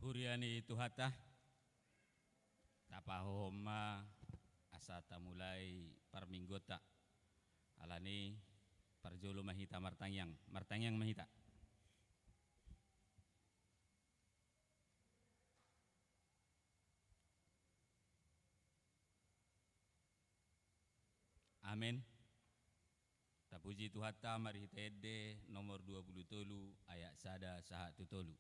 Buriani tuhata tapahoma asa tamulai parminggota alani parjolo mahita martangyang mahita. Amin. Tapuji tuhata marhitede nomor 20 ayat sada saha tutolu.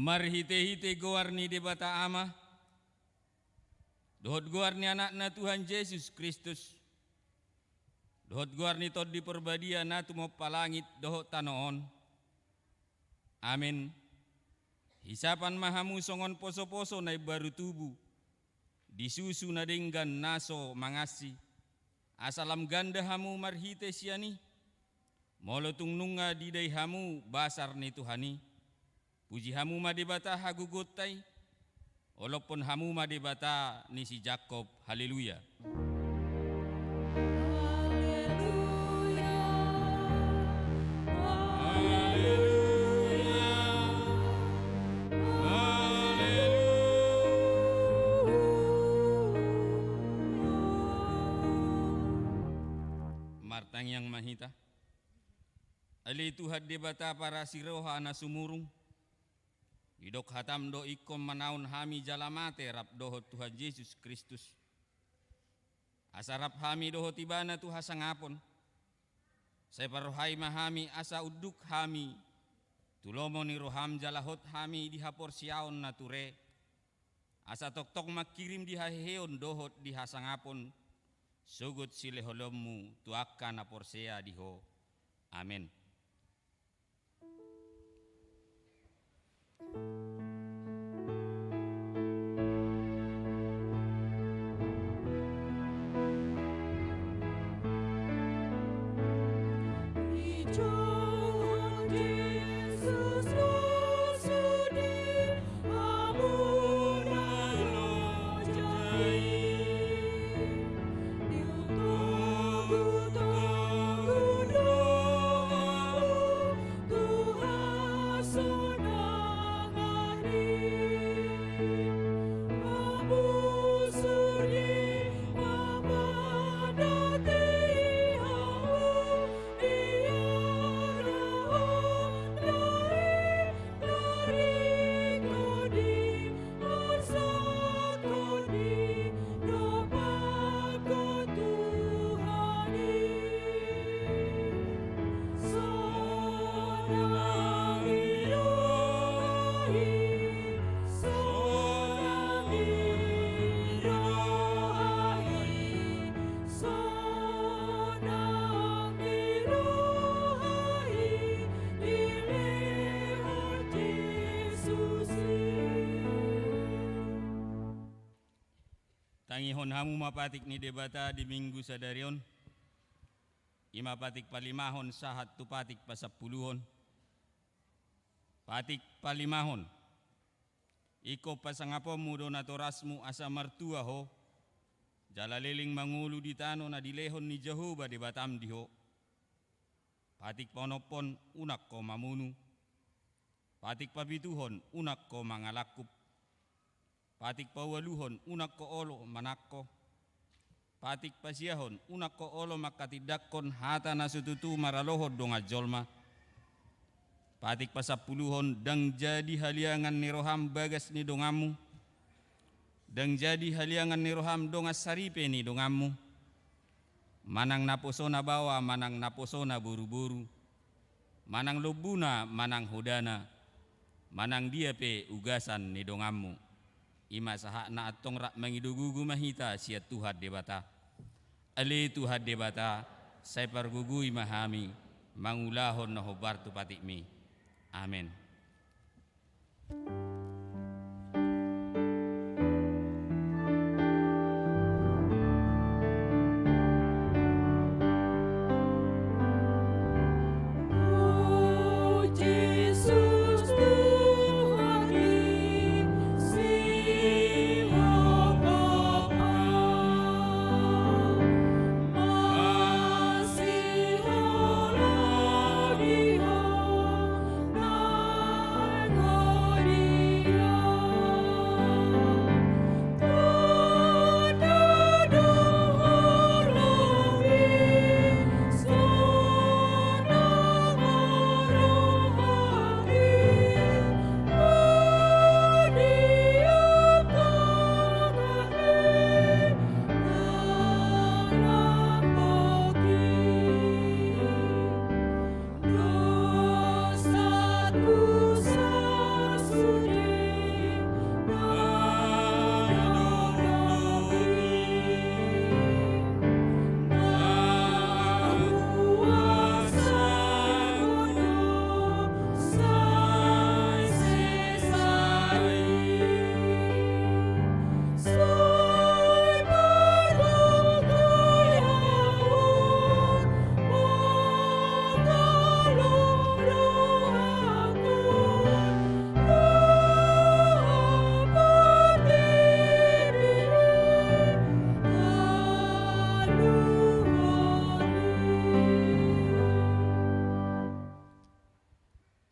Marhite-hite goarni debata ama dohot goarni anakna Tuhan Yesus Kristus dohot goarni tod di perbadia na tumo palangit dohot tanoon. Amin. Hisapan mahamu songon poso-poso na baru tubuh disusu na denggan naso mangasi asalam ganda hamu marhite siani molotung nunga didai hamu basar ni Tuhani. Puji hamu madebata hagugotai, walaupun hamu madebata ni si Jakob, haleluya. Martang yang mahita, ali Tuhan debata para siroha na sumurung. Idok hatam do ikom manaun hami jalamate rap dohot Tuhan Yesus Kristus. Asa rap hami dohot ibana Tuha sangapon. Saya parohai mahami asa uduk hami. Tulomo ni roham jalahot hami dihapor siaon nature. Asa tok-tok makirim dihaheon dohot dihasangapon. Sugut sileholomu tuakan aporsea diho. Amin. Tangihon hamu mapatik ni debata di minggu sadarion. ima patik palimahon sahat tu patik pasapuluhon. Patik palimahon, iko pasangapomu do natorasmu asa martua ho, jalaliling mangulu di tano na dilehon ni Jehovah di Batam diho. Patik ponopon unak ko mamunu, patik pabituhon unak ko mangalakup, patik pawaluhon unak ko olo manakko, patik pasiahon unak ko olo makatidakkon hata nasututu maralohod donga jolma. Patik pasapuluhon dang jadi haliangan ni roham bagas ni dongamu, dang jadi haliangan ni roham dongas saripe ni dongamu. Manang naposona bawa, manang naposona buru-buru, manang lobuna, manang hodana, manang dia pe ugasan ni dongamu. Ima sahak na atong rak mangidugugu mahita siat Tuhan debata. Ali Tuhan debata, saya pargugui mahami, mangulahon na hobar tu patikmi. Amin.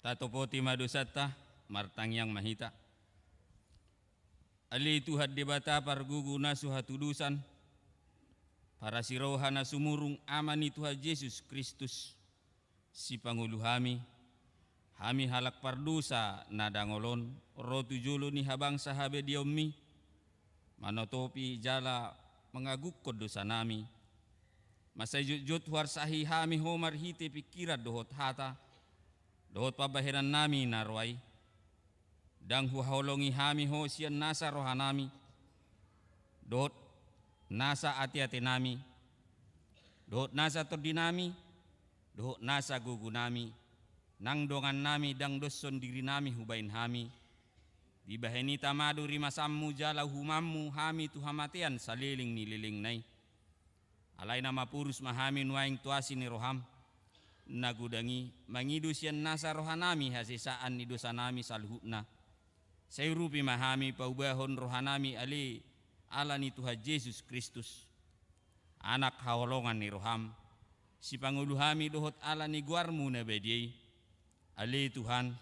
Tatopoti madusata martang yang mahita. Ali Tuhan debata parguguna suhatudusan, para sirohana sumurung amani Tuhan Yesus Kristus, si pangulu hami halak pardusa nadangolon, rotu julu ni habang sahabe diommi, manotopi jala mengagukko dosa nami, masajut warsahi hami homar hite pikirat dohot hata, dohot pabaheran nami narwai, dang huhaolongi hami ho sian nasa rohanami, dohot nasa ati-ati nami, dohot nasa tordinami, dohot nasa gugunami, nang dongan nami dang doson diri nami hubain hami, di baheni tamadu rimasammu jala humammu hami tuhamatian saliling nililing nai, alai nama purus mahami nuaing tuasi ni roham, nagudangi mangidu sian nasa rohanami hasisaan ni dosa nami salhutna, sayurupi mahami paubahon rohanami ali ala ni Tuhan Yesus Kristus, anak hawolongan ni roham, si panguluhami dohot ala ni guarmu nabediai, ali Tuhan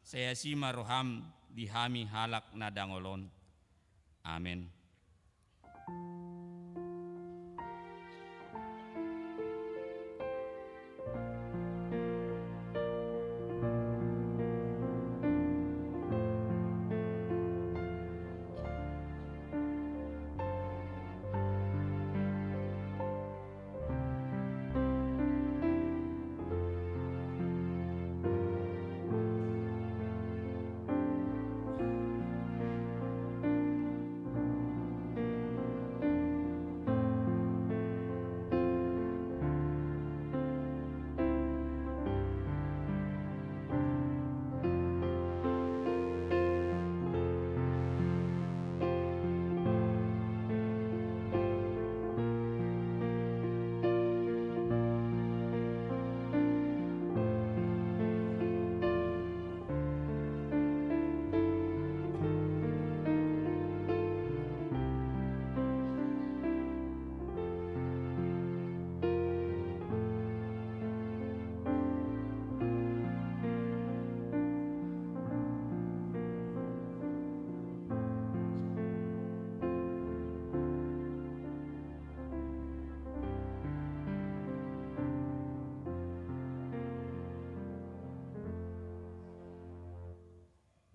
saya sima roham dihami halak nadangolon. Amin.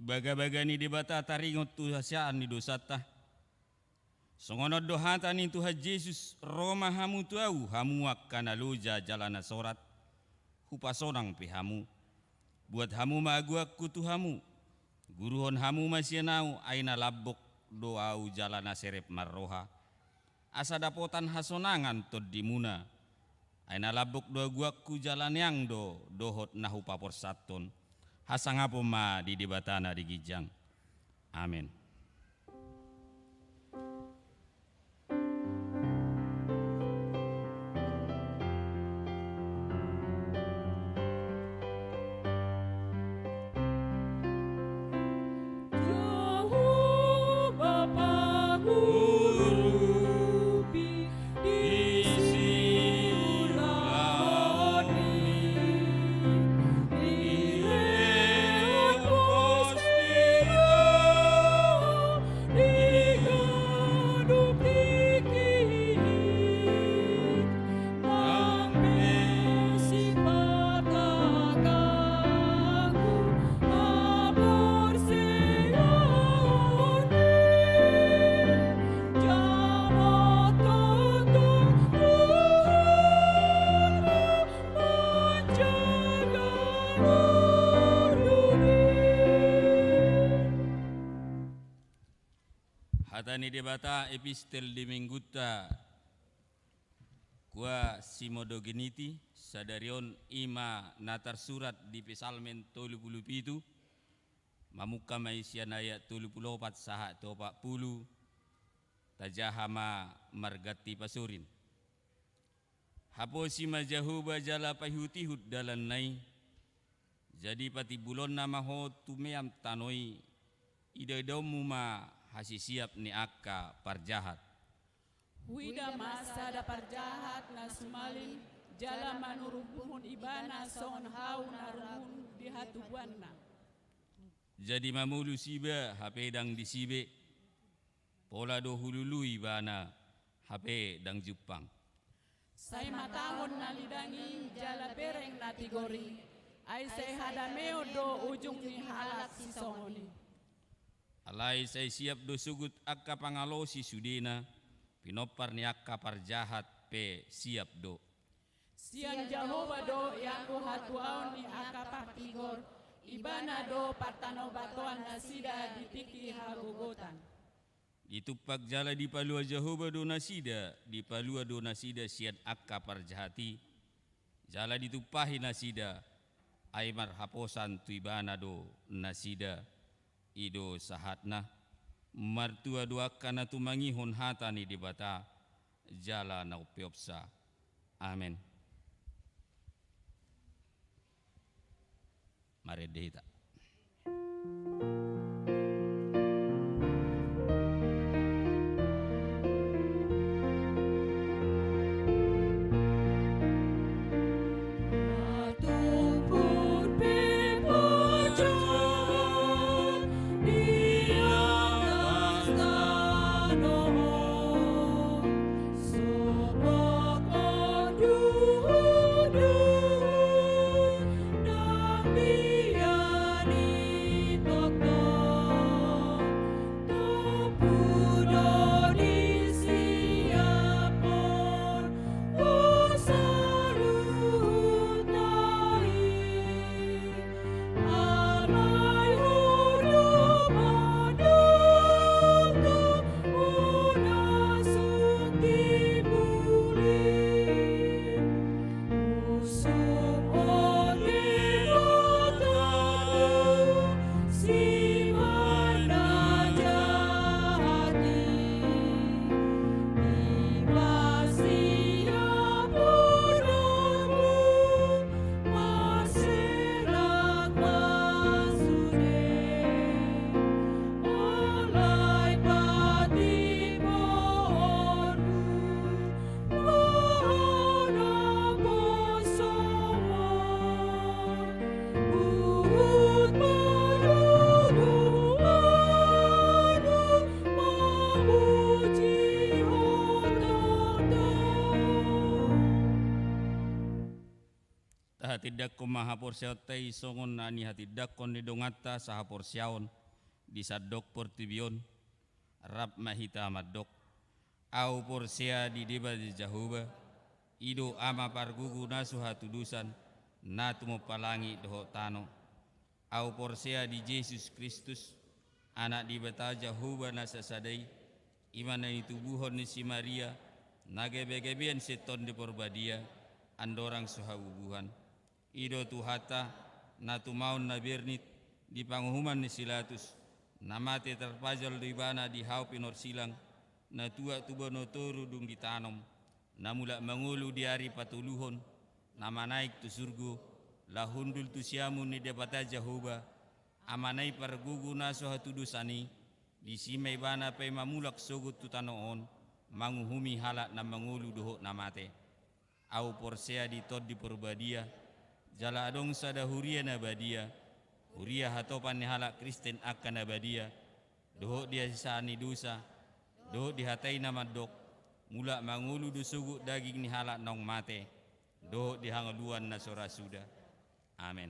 baga-bagani debata taringot tu hasyaan ni dosata. Songonot dohata ni Tuhan Yesus Roma hamu tuau hamu akkana loja jalana sorat hupasonang pihamu buat hamu maaguakku tu hamu guruhon hamu masyenau aina labok doau jalana serep marroha asa dapotan hasonangan tod dimuna aina labok doa guakku jalan yang dohot nahu papor saton hasangapo ma di debatana di gijang. Amin. Hatani debata epistel di mingguta kua simodogeniti sadarion ima natar surat di pesalmen 37 mamuka maisian ayat 34 saha 40 tajahama margati pasurin hapo si majahuba jala pahutihud dalan nai jadi pati bulon nama ho tumeam tanoi idaidomu ma hasi siap ni akka parjahat. Wida masa da parjahat na sumalin jala manurubuhun ibana son hau naruhun di hatubuanna. Jadi mamulu siba hape dang disibe pola do hululu ibana hape dang Jepang. Say matahon na lidangi jala bereng na tigori ay say hadameo do ujung ni halak si songoni. Alai saya siap do sugut akka pangalosi sudena pinopar ni akka parjahat pe siap do. Sian Jehovah do yang do hatuaon ni akka partigor ibana do partano batoan nasida ditiki hagogotan. Ditupak jala di palua Jehovah do nasida di palua do nasida sian akka parjahati jala ditupahi nasida aimar haposan tu ibana do nasida ido sahatna martua dua kana tumangihon hatani debata jala na upiopsa. Amen. Mari dehita. Biar Hatidak ko mahaporsyaw tay songon na ni hatidak kon ni dongata sa haporsyaon di sadok portibion rap mahita madok au porsya di deba di jahuba ido ama pargugu nasu hatudusan na tumopalangi doho tano au porsya di Yesus Kristus anak di beta jahuba nasa sadai imana ni tubuhon ni si Maria nagebe-gebean seton di porbadia andorang suhabubuhan ido tuhata na tumaun na bernit di panguhuman ni silatus na mate terpajal di bana di hau pinor silang na tua tubono toru dung ditanom na mula mangulu di hari patuluhon na manaik tu surgu lahundul tu siamu ni debata jahuba amanai pargugu naso hatudusani di simai bana pe mamulak sogut tu tanoon manguhumi halak na mangulu doho na mate au porsea di tod di porbadia jala adong sada huria na badia huria hatopan ni halak Kristen akan na badia doho dia sisani dosa doho dihatai na madok mula mangulu dusugu daging ni halak nong mate doho dihangaluan na sorasuda amen.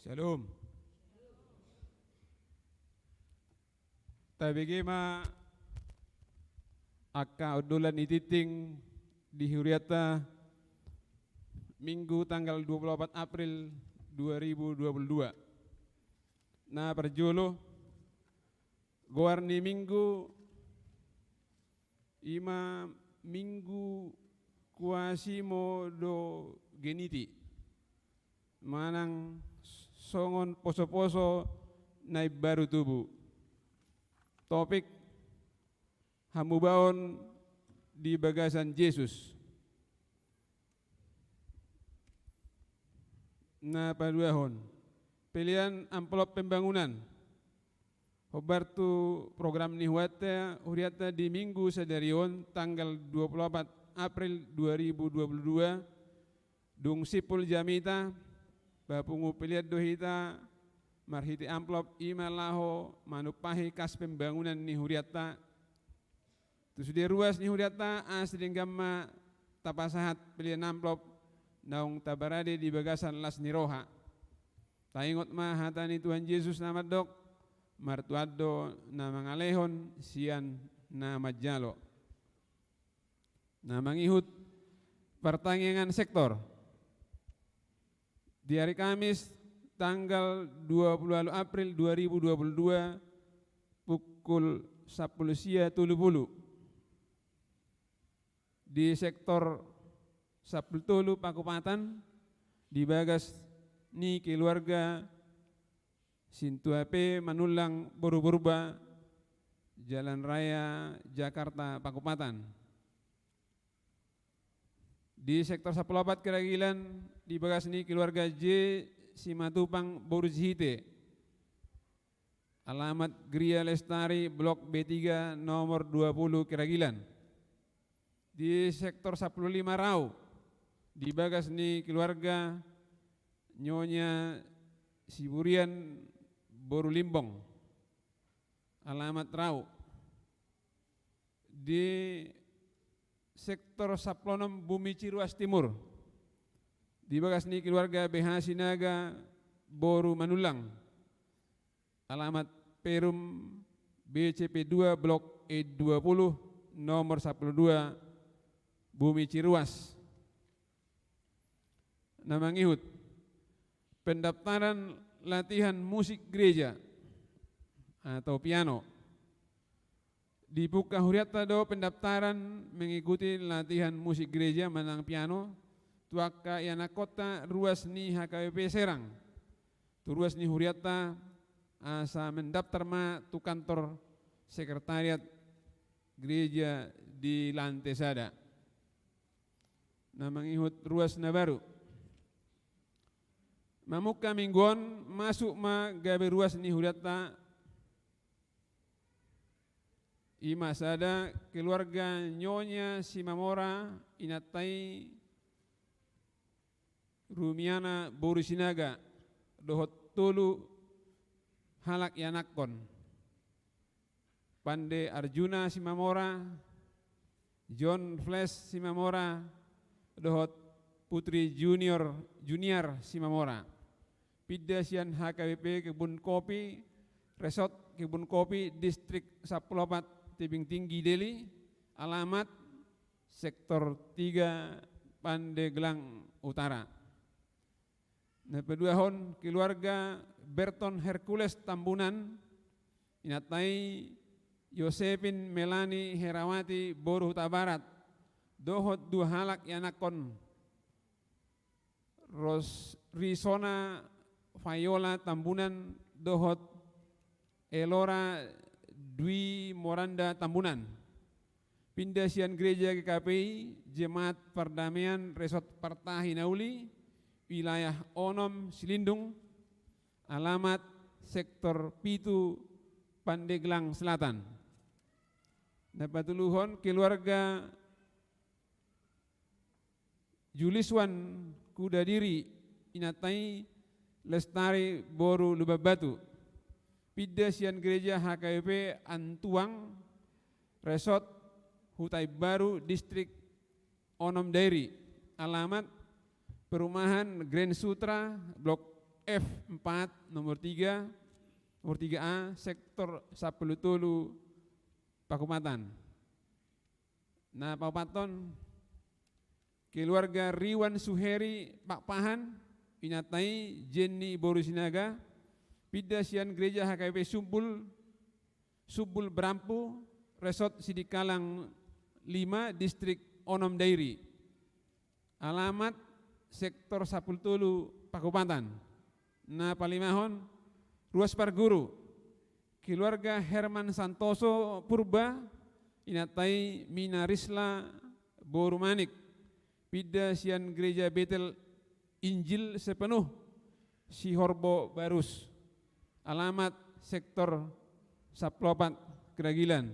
Shalom. Tabigima aka udulan ititing di Huriata Minggu tanggal 24 April 2022. Na perjulo goarni minggu ima minggu kuasimo do geniti manang songon poso-poso naik baru tubuh. Topik hamubaon di bagasan Yesus. Na paduahon pilihan amplop pembangunan. Hobartu program nihuata huriata di minggu sadarion tanggal 24 April 2022 dung sipul jamita bapungu pilihan dohita marhiti amplop ima laho manupahi kas pembangunan ni huriata tusudi ruas ni huriata asli gamma tapasahat pilihan amplop naung tabarade di bagasan las niroha taingot ma hatani Tuhan Yesus nama dok martuado na mangalehon sian na majalo na mangihut pertanyaan sektor di hari Kamis tanggal 20 April 2022 pukul 10.30 di sektor 10 Pakupatan di bagas ni keluarga Sintuape Manulang Boru-Borba Jalan Raya Jakarta Pakupatan. Di sektor 14 Keragilan di bagas ni keluarga J Simatupang Borjihite. Alamat Gria Lestari Blok B3 nomor 20 Keragilan. Di sektor 15 Rau di bagas ni keluarga Nyonya Siburian Boru Limbong. Alamat Rau. Di sektor Saplonom Bumi Ciruas Timur di bagas ni keluarga BH Sinaga Boru Manulang. Alamat Perum BCP 2 Blok E20 nomor 12 Bumi Ciruas. Nama ngihut pendaftaran latihan musik gereja atau piano. Dibuka huriata do pendaftaran mengikuti latihan musik gereja menang piano tuaka yana kota ruas ni HKBP Serang. Tu ruas ni huriata asa mendaftar ma tu kantor sekretariat gereja di lantai sada. Nama ngihut ruas na baru. Mamuka mingguan masuk ma gabe ruas ni huriata ima sada keluarga Nyonya Simamora inatai Rumiana Boru Sinaga dohot tulu halak yanakon Pande Arjuna Simamora John Flash Simamora dohot Putri Junior Simamora. Pidasian HKBP Kebun Kopi Resort Kebun Kopi Distrik 14 Tebing Tinggi Deli. Alamat sektor 3 Pandeglang Utara. Nah, peduahon keluarga Berton Hercules Tambunan inatai Yosepin Melani Herawati Boru Huta Barat dohot dua halak yanakon Risona Fayola Tambunan dohot Elora Dwi Moranda Tambunan. Pindasian Gereja GKPI Jemaat Perdamaian Resort Partahinauli wilayah Onom Silindung. Alamat sektor Pitu Pandeglang Selatan. Napatuluhon keluarga Juliswan Kudadiri inatai Lestari Boru Lubabatu. Pidasian Gereja HKBP Antuang Resort Hutai Baru Distrik Onom Dairi. Alamat Perumahan Grand Sutra Blok F4 nomor 3A sektor 10 Pakupatan. Nah, Pakupaton keluarga Riwan Suheri Pak Pahan inatai Jenny Borusinaga Pidasian Gereja HKBP Subul Berampu Resort Sidikalang 5 Distrik Onom Dairi. Alamat sektor 10 Pakupatan. Nah, palimahon Ruas Parguru keluarga Herman Santoso Purba inatai Minarisla Borumanik Pidasian Gereja Betel Injil Sepenuh Sihorbo Barus. Alamat sektor 10 Keragilan.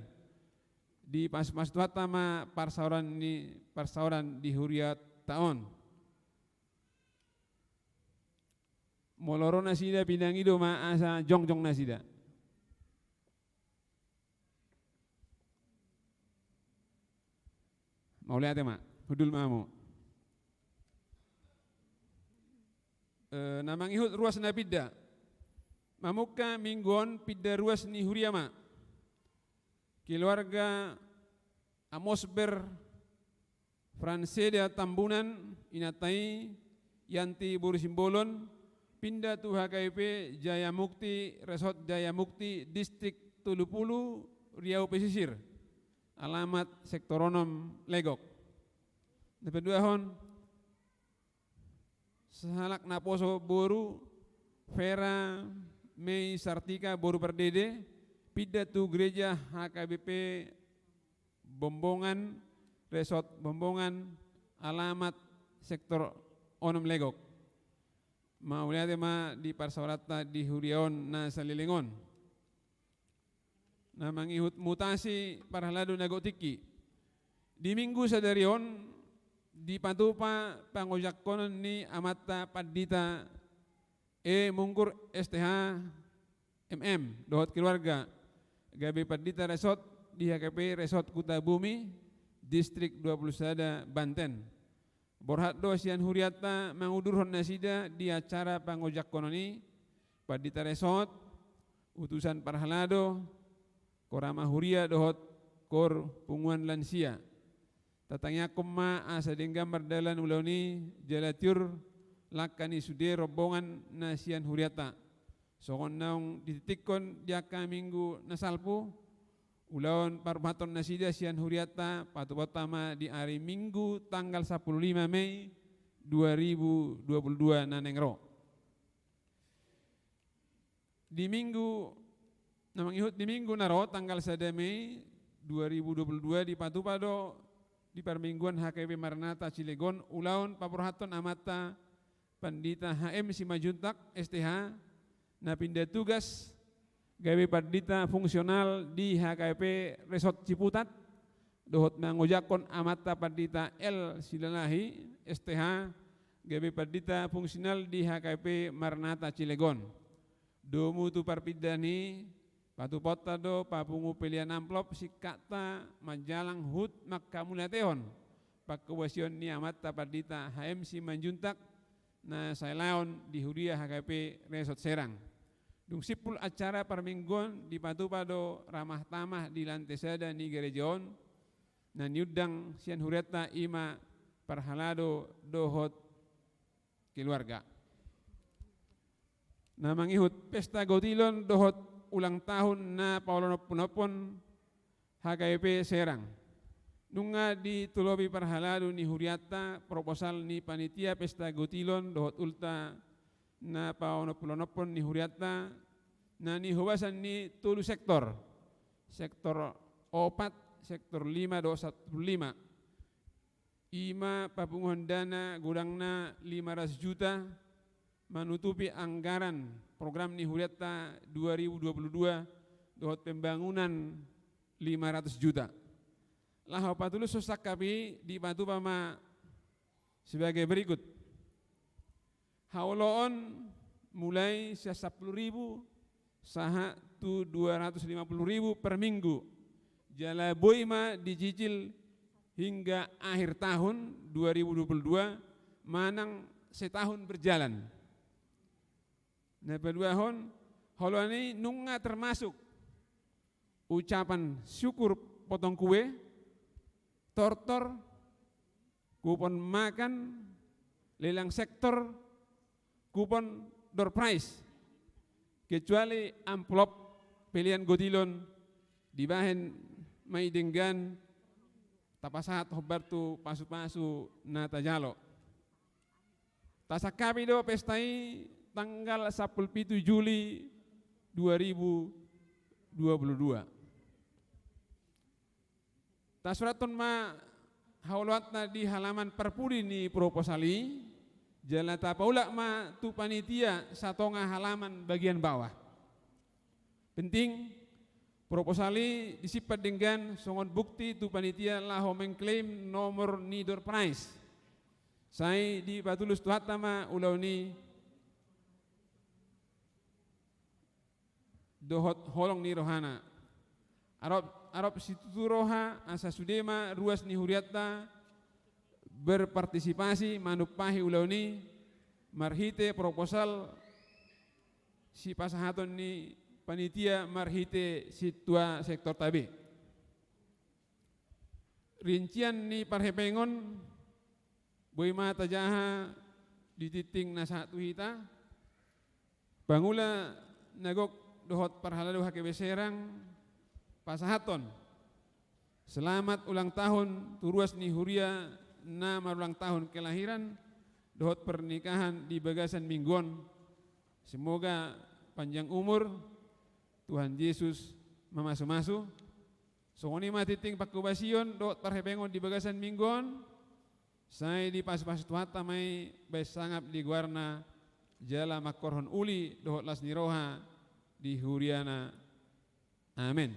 Di Mas Tuatama Parsauran di Huriat Taon. Moloro nasida pinangido asa jongjong nasida. Mau lihat ya, Mak? Hudul mamu. Namang ihut ruas na pidda. Mamuka mingguan pidda ruas ni Huriama. Keluarga Amosber Franseda Tambunan inatai Yanti Burusimbolon pindah tu HKP Jaya Mukti Resort Jaya Mukti Distrik Tulupulu Riau Pesisir. Alamat sektor Onom Legok. Kedua hon Sahalak Naposo Boru Vera Mei Sartika Boru Perdede pindah tu gereja HKBP Bombongan Resort Bombongan. Alamat sektor Onom Legok. Mau lihat ma di Parsaurata di Huriaon na Salilingon. Namang ihut mutasi Parhalado Nagotiki. Di minggu sadarion di patupa pangojakonon ni Amata Padita Mungkur STH dohot keluarga Gabi Padita Resort di HKP Resort Kuta Bumi Distrik 21 Banten. Borhat dosian Huriata mangudurhon nasida di acara pangojakononi Padita Resort utusan Parhalado Korama Huria dohot kor punguan lansia. Tatangnya koma asa denggam berdalan ulauni jalatiur lakani sude rombongan nasian Huriata. Sokon naung dititikon diaka minggu nasalpu ulawan parbaton nasida sian Huriata patu pertama di hari Minggu tanggal 15 Mei 2022 nanengro. Di minggu namang ihut di minggu naro tanggal 1 Mei 2022 di Patupado di permingguan HKP Maranatha Cilegon ulawan paporhaton amata Pandita HM Simajuntak STH na pindah tugas gawe Pandita fungsional di HKP Resort Ciputat dohot mangojakon amata Pandita L Silalahi STH gawe Pandita fungsional di HKP Maranatha Cilegon. Domu tu parpidani patu pota do papungu pilihan amplop sikata majalang hut makamulateon pakewasion ni amata Pandita HM Simanjuntak na sailaon di Huria HKP Resort Serang. Dung sipul acara permingguan di Patupado ramah tamah di Lantesada ni gerejon na niudang sian Huriata ima Parhalado dohot keluarga. Namang ihut pesta gotilon dohot ulang tahun na Paulonopunopon HKP Serang. Nunga di tulobi Parhalado ni Huriata proposal ni panitia pesta gotilon dohot ulta na Paulonopunopon ni Huriata na ni hubasan ni tulu sektor. Sektor 4, sektor 5 215. Ima papunguhan dana gudangna 500 juta menutupi anggaran program ni Huriata 2022 dohot pembangunan 500 juta. Lah patulus sosak kami di Patupama sebagai berikut. Hauloon mulai 10.000 saha tu 250.000 per minggu. Jala boima dicicil hingga akhir tahun 2022 manang setahun berjalan. Na paduahon holani nunga termasuk ucapan syukur potong kue, tortor, kupon makan, lelang sektor, kupon door prize, kecuali amplop pilihan godilon dibahen may denggan tapasahat hobartu pasu-pasu na tajalo. Tasakapi do pestai tanggal 17 Juli 2022. Tasuraton ma haulwatna di halaman perpudi ni proposali jalata paula ma tu panitia satonga halaman bagian bawah. Penting proposali disipat dengan songon bukti tu panitia laho mengklaim nomor ni door prize. Saya di patulus tuhatama ulau ni dohot holong ni rohana. Arab situ roha asa sudema ruas ni huriatta berpartisipasi manupahi ulau ni marhite proposal si pasahaton ni panitia marhite situa sektor tabe. Rincian ni parhepengon boy mata jaha di titing nasa tuhita bangula nagok dohot parhalado hakebe serang pasahaton selamat ulang tahun turuas ni huria na marulang tahun kelahiran dohot pernikahan di Bagasan Minggon, semoga panjang umur Tuhan Yesus mamasu-masu songoni matiting pakubasion dohot parhepengon di Bagasan Minggon. Saya di pas-pas tuata may besangap di guarna jala makorhon uli dohot las niroha di huriana. Amin.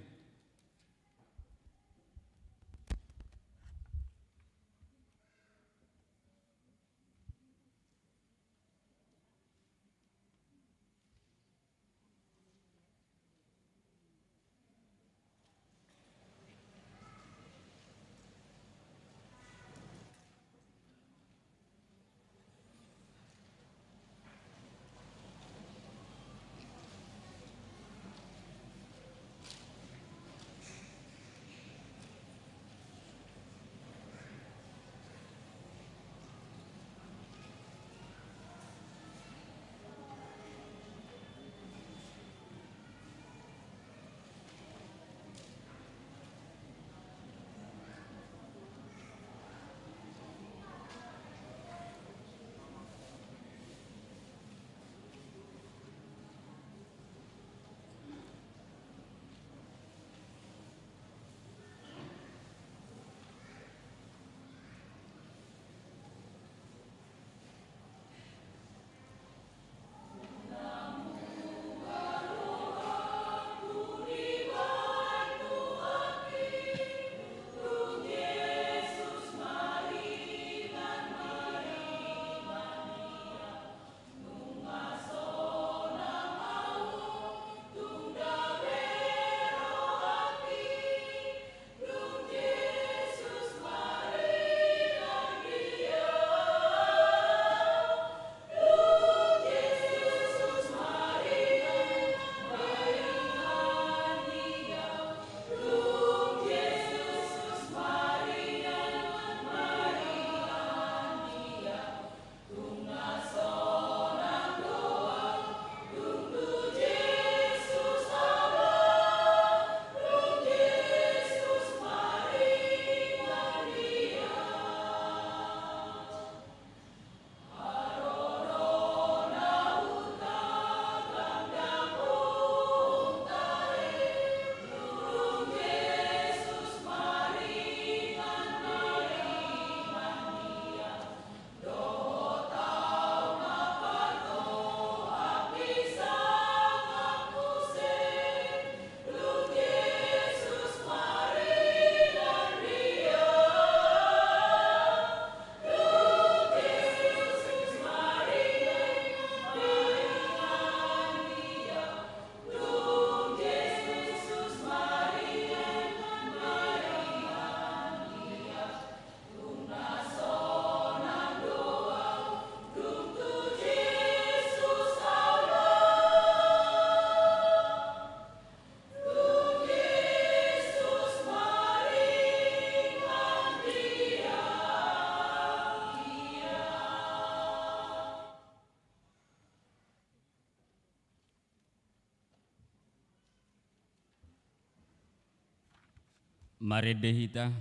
Maredehita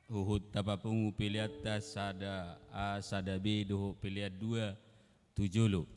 huhut tapapungu piliata sada A sada B doho piliat 2 tujulu.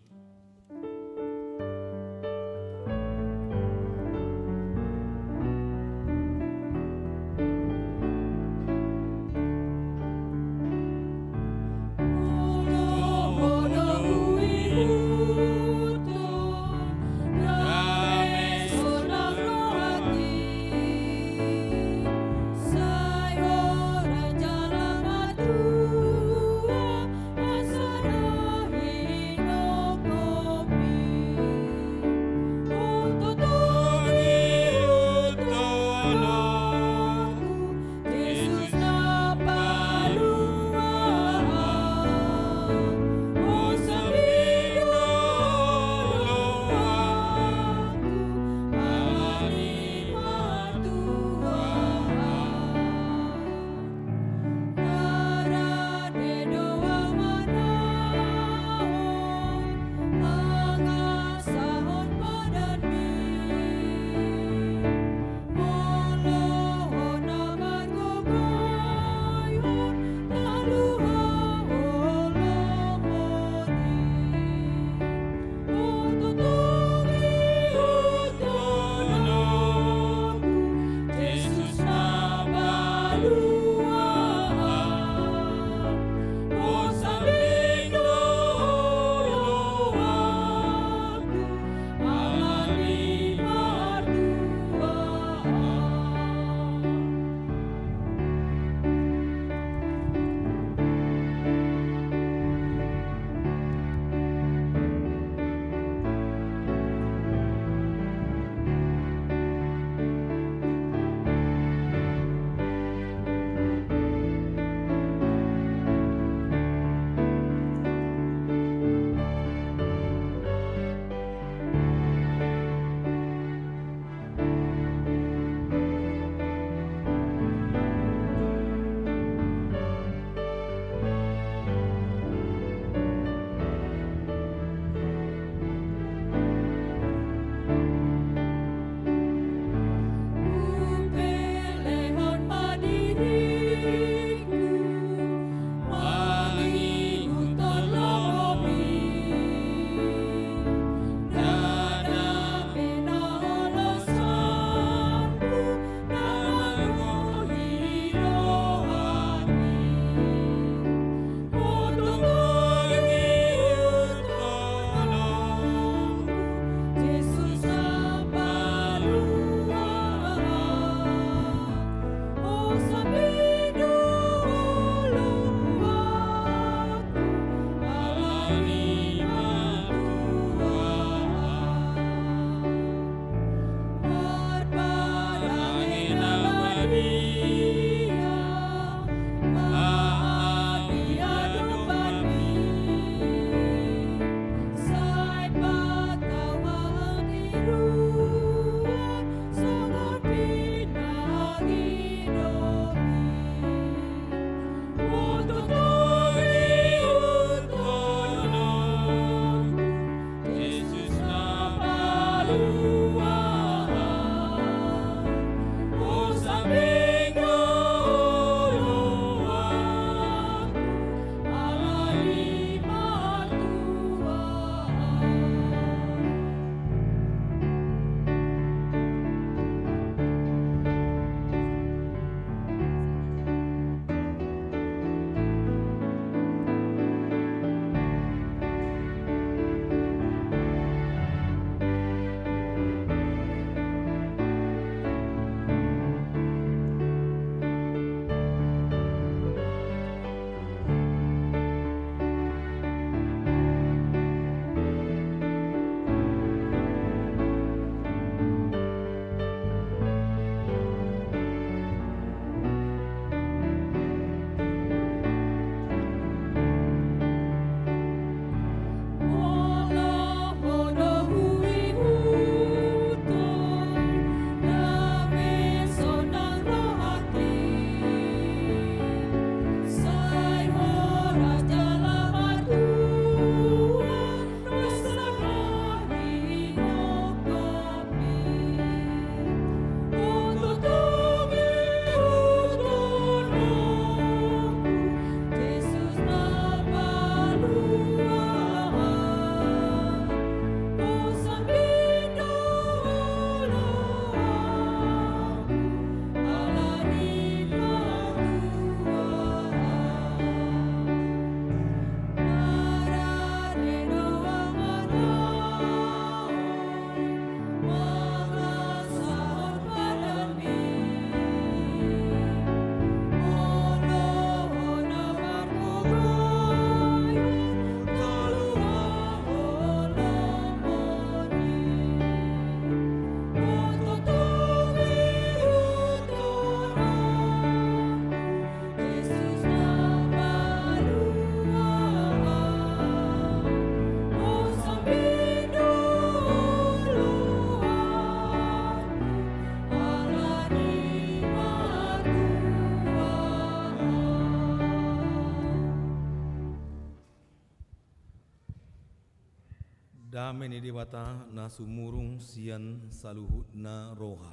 Rame ni dewata na sumurung sian saluhutna roha.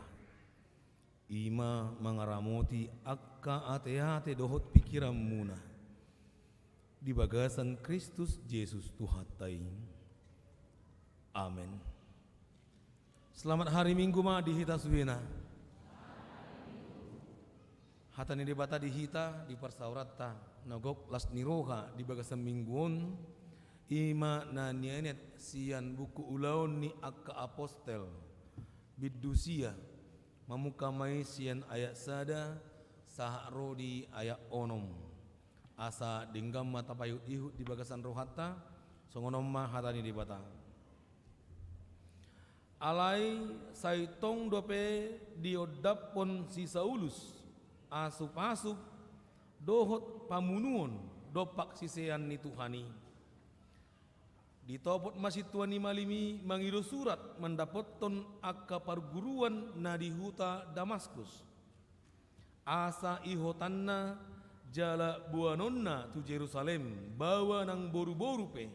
Ima mangaramoti akka ate-ate dohot pikiran muna. Di bagasan Kristus Yesus Tuhatai. Amin. Selamat hari Minggu ma di hita suwena. Hatani debata di hita di persaurata nagok las niroha di bagasan mingguon. Ima na nienet sian buku ulaun ni akka apostel bidusia mamukamai sian ayat sada sahro di ayat onom asa dinggam mata payut ihut di bagasan rohata songonom ma hatani di bata alai saitong dope diodap pon si Saulus asup-asup dohot pamunuon dopak sisean ni Tuhani ditopot masih tuan ni malimi mangido surat mendapatton akka perguruan na di huta Damaskus asa ihotanna jala buanonna tu Jerusalem bawa nang boru-boru pe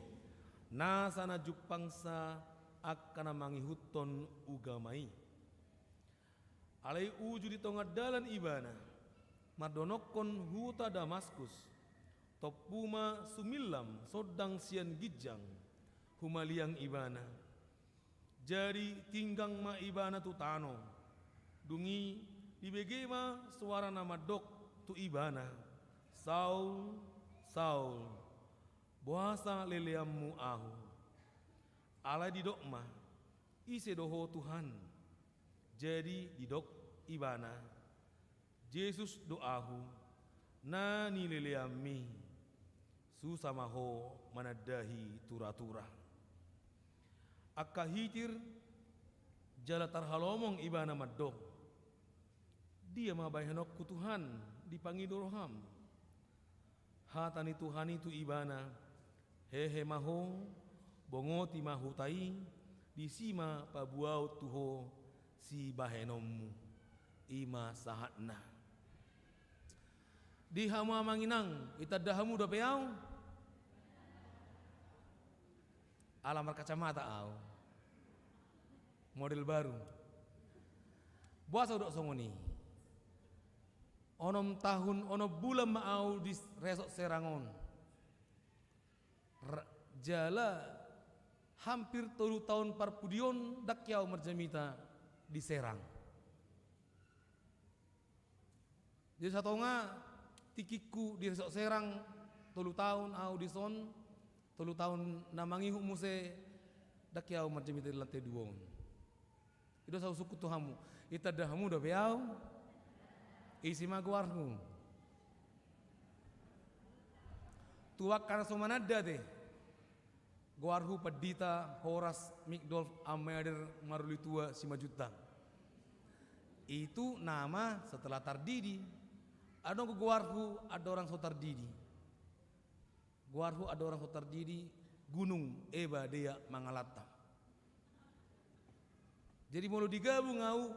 nasana jupangsa akka mangihutton ugamai alai uju di tengah dalan ibana madonokon huta Damaskus topuma sumillam sodang sian gijang humaliang ibana jadi tinggang ma ibana tu tano dungi dibegema suara nama dok tu ibana Saul Saul buasa leleammu ahu ala didok ma ise doho Tuhan jadi didok ibana Yesus doahu nani leleammi susamaho manadahi tura-tura akka hitir jala tarhalomong ibana maddok dia mabayhanok ku Tuhan dipangido roham hatani Tuhan itu ibana hehe maho bongoti mahutai disima pabuau tuho si bahenommu ima sahatna di hama manginang itadahamu do peau alamar kacamata au model baru buasa udok songoni onom tahun ono bulan maau di resok Serangon jala hampir 3 tahun parpudion dakyau merjamita di Serang jadi satonga tikiku di resok Serang 3 tahun au di son 3 tahun namangi humuse dakyau merjamita di lantai 2 itu sau suku tuhamu itadahamu do beau isi maguarmu tuak karena somanada te guarhu pedita Horas Migdolf Amader Marulitua Simajuta itu nama setelah tardidi ada guarhu ada orang so tardidi guarhu ada orang so tardidi Gunung Eba Dea Mangalata jadi mau digabung au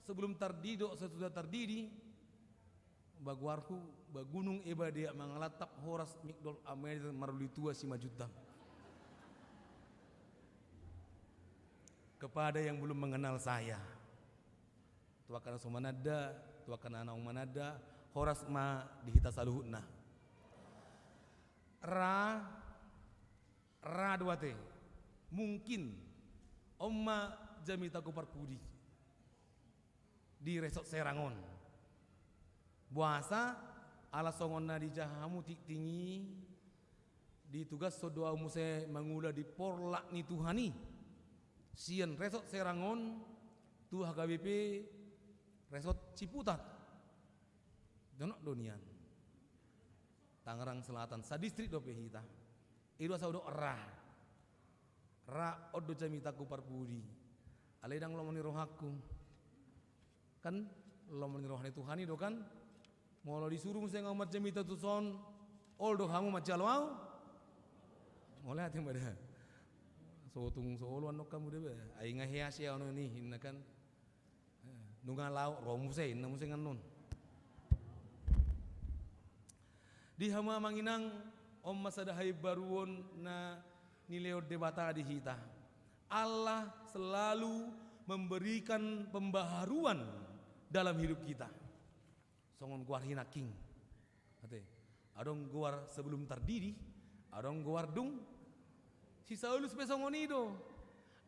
sebelum tardido sesudah tardidi baguarhu bagunung Eba Dea Mangalatap Horas Migdolf Amader Marulitua Simajuta kepada yang belum mengenal saya tuakan somanada tuakan anaung manada Horas ma dihita saluhutna ra duate mungkin omma jamita ku parpudi di resort Serangon buasa ala songonna di jahamu tinggi di tugas sodoa muse mangula di porlak ni Tuhani sian resort Serangon tu HKBP resort Ciputat donok donian Tangerang Selatan sadistrik do pehita idu asa udo ra odo jamita ku parpudi aledang lomoni rohaku kan lomoni rohani Tuhani do kan mau disuruh mesti ngamat jamita tu son oldo hamu macal mau mulai hati pada sotung soluan nok kamu deh ai ngahias ya ono ni hinnakan nungalau romuse inna muse nganun di hama manginang om masada hai baruon na nileo debata di hita Allah selalu memberikan pembaharuan dalam hidup kita. Songon guar hina king. Ate, adong guar sebelum terdiri, adong guar dung. Si Saulus pesongon itu.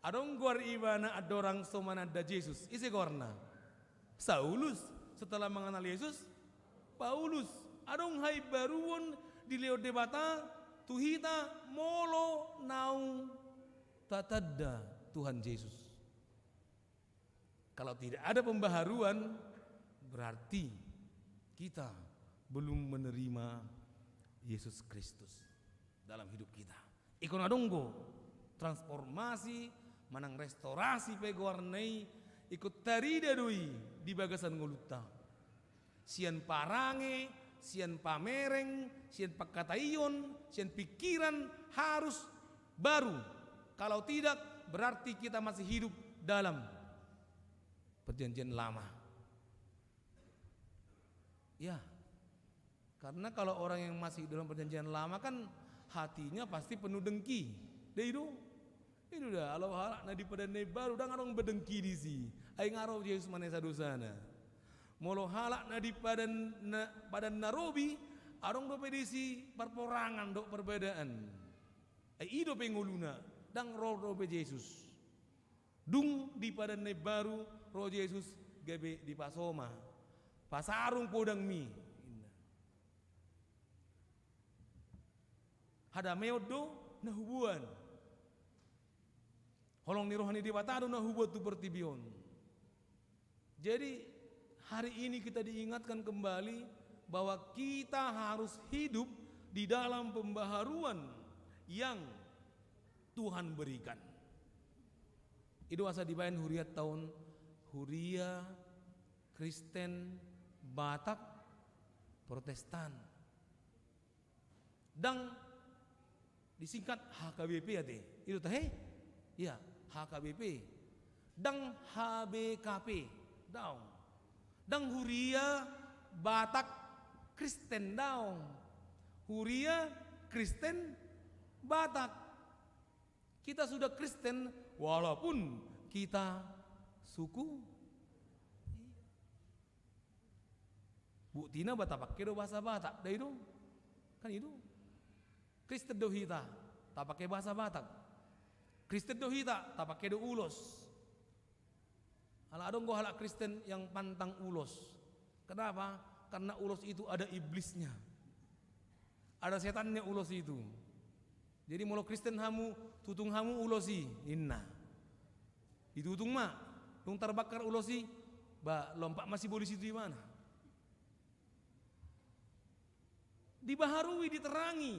Adong guar ibana adorang somanada Yesus. Isi guarna. Saulus setelah mengenal Yesus, Paulus. Adong hai baruon di leo debata tuhita molo nau tatadda Tuhan Yesus. Kalau tidak ada pembaharuan, berarti kita belum menerima Yesus Kristus dalam hidup kita. Ikon adonggo transformasi manang restorasi pegoarnei ikut tarida doi di bagasan ngoluta. Sian parange, sian pamereng, sian pakataion, sian pikiran harus baru. Kalau tidak berarti kita masih hidup dalam perjanjian lama. Ya, karena kalau orang yang masih dalam perjanjian lama kan hatinya pasti penuh dengki. Itu dah kalau halak na di padane baru dah ngarong bedengki di si. Ai ngaro Yesus manesa dosana. Molo halak na di padan narobi arong do pedisi perporangan do perbedaan. Ai ido penguluna dang roh be Yesus. Dung di padane baru roh Yesus gabe di pasoma. Pasarung podang mi. Hada meodo na hubuan. Holong ni rohani di batado na hubuat tu pertibion. Jadi hari ini kita diingatkan kembali bahwa kita harus hidup di dalam pembaharuan yang Tuhan berikan. Itu asa dibayan huriat tahun Huria Kristen Batak Protestan. Dan disingkat HKBP ya teh. Itu teh? Ya, HKBP. Dan HBKP. Daung. Dan Huria Batak Kristen daung. Huria Kristen Batak. Kita sudah Kristen walaupun kita suku buktina Batak pakai bahasa Batak. Dah itu kan itu Kristen dohita tak pakai bahasa Batak. Kristen dohita tak pakai do ulos. Ala adong go halak Kristen yang pantang ulos. Kenapa? Karena ulos itu ada iblisnya. Ada setannya ulos itu. Jadi mulu Kristen hamu tutung hamu ulosi inna. Itu tutung ma, tung terbakar ulosi, ba lompat masih boleh situ di mana? Dibaharui, diterangi.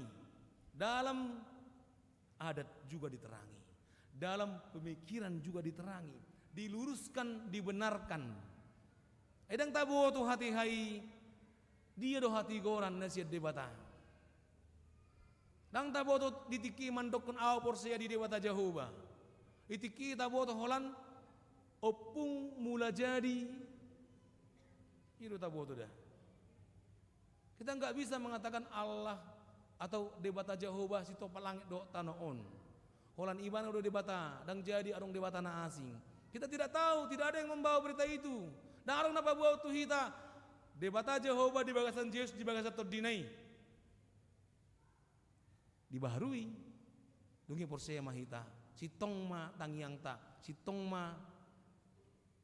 Dalam adat juga diterangi. Dalam pemikiran juga diterangi. Diluruskan, dibenarkan. Edang tabo tu hati hai, dia do hati goran nasihat debata. Dang tabo tu ditiki mandokun aw porsia di debata Jehovah. Itiki tabo tu holan opung mula jadi. Itu tabo tu dah. Kita enggak bisa mengatakan Allah atau debata Jehovah si topa langit do tanoon. Holan ibana do debata dang jadi arong debata na asing. Kita tidak tahu, tidak ada yang membawa berita itu. Dan arong napa buat tu hita debata Jehovah di bagasan Yesus di bagasan terdinai. Dibaharui. Dungi porsia mahita. Si tong ma tangiang ta, si tong ma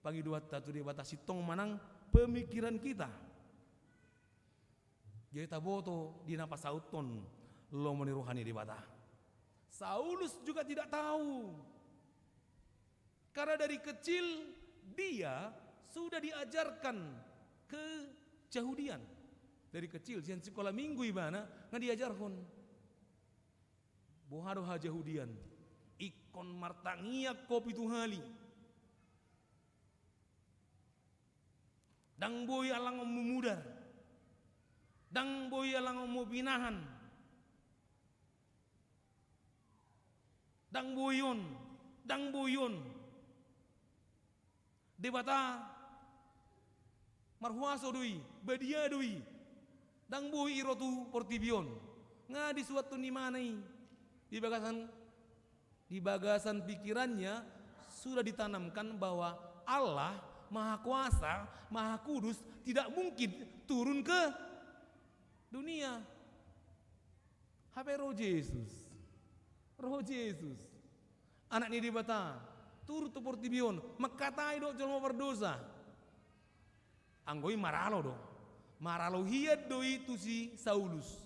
pagi dua tatu debata si tong manang pemikiran kita. Jadi taboto di napa sauton lo meniruhani debata. Saulus juga tidak tahu. Karena dari kecil dia sudah diajarkan kejahudian. Dari kecil sian sekolah minggu ibana nggak diajarkan. Bohado hajahudian. Ikon martangia kopi tuhali. Dang boy alang memudar. Dang boy alang mubinahan. Dang boyon. Debata marhuaso dui, badia dui. Dang boy irotu portibion. Nga di suatu ni manai di bagasan Di bagasan pikirannya sudah ditanamkan bahwa Allah Maha Kuasa, Maha Kudus tidak mungkin turun ke dunia. Hape roh Yesus. Roh Yesus. Anak ni di bata turut tu portibion, makatai do jolmo berdosa. Anggoi maralo do. Maralo hiat do itu si Saulus.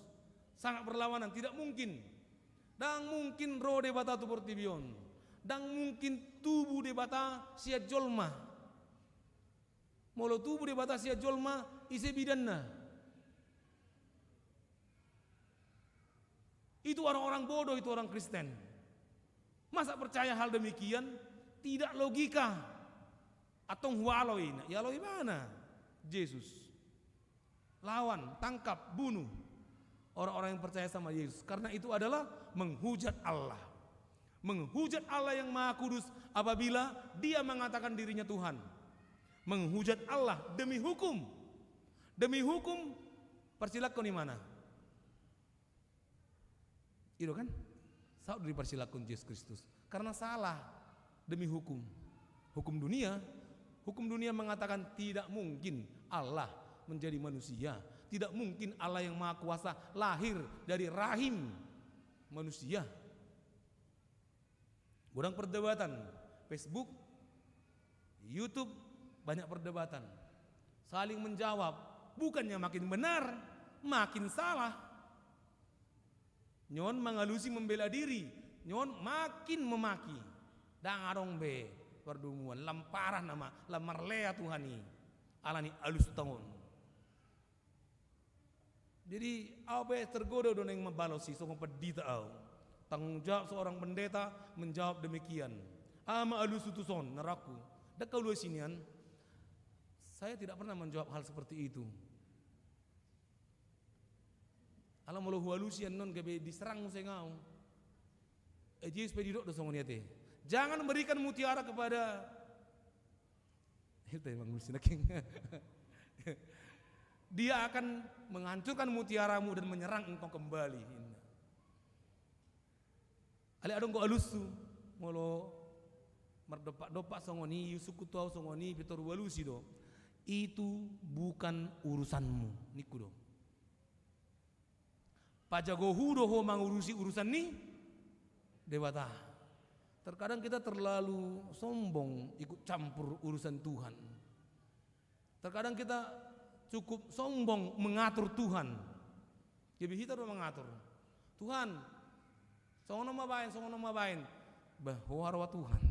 Sangat berlawanan, tidak mungkin. Dan mungkin roh de bata tu portibion. Dan mungkin tubuh de bata siat jolma. Molo tubuh de bata siat jolma ise bidanna. Itu orang-orang bodoh, itu orang Kristen. Masa percaya hal demikian? Tidak logika. Atau hualoin, ya loh mana? Yesus. Lawan, tangkap, bunuh orang-orang yang percaya sama Yesus. Karena itu adalah menghujat Allah. Menghujat Allah yang Maha Kudus apabila dia mengatakan dirinya Tuhan. Menghujat Allah demi hukum. Demi hukum, persilakan di mana? Itu kan? Saat dipersilakan Yesus Kristus. Karena salah demi hukum. Hukum dunia mengatakan tidak mungkin Allah menjadi manusia. Tidak mungkin Allah yang Maha Kuasa lahir dari rahim manusia. Kurang perdebatan. Facebook, YouTube, banyak perdebatan. Saling menjawab. Bukannya makin benar, makin salah. Nyon mengalusi membela diri, nyon makin memaki. Dan arong be perdumuan lamparan nama lamar lea Tuhani alani alus tahun. Jadi apa tergoda don yang membalosi so pedita au. Tanggung jawab seorang pendeta menjawab demikian. Ama alus utuson neraku. Dekau lu sinian. Saya tidak pernah menjawab hal seperti itu. Alam mulu halusian non gabe diserang sengau. Ejis pedidok do songoniate. Jangan berikan mutiara kepada itu emang mesti naking. Dia akan menghancurkan mutiaramu dan menyerang engkau kembali. Ali adong ko alusu molo merdopak-dopak songoni yusuku tuau songoni pitor walusi do. Itu bukan urusanmu niku do. Pajagohu doho mengurusi urusan ni dewata. Terkadang kita terlalu sombong ikut campur urusan Tuhan. Terkadang kita cukup sombong mengatur Tuhan. Jadi kita udah mengatur. Tuhan, songono mabain. Bahwa Tuhan.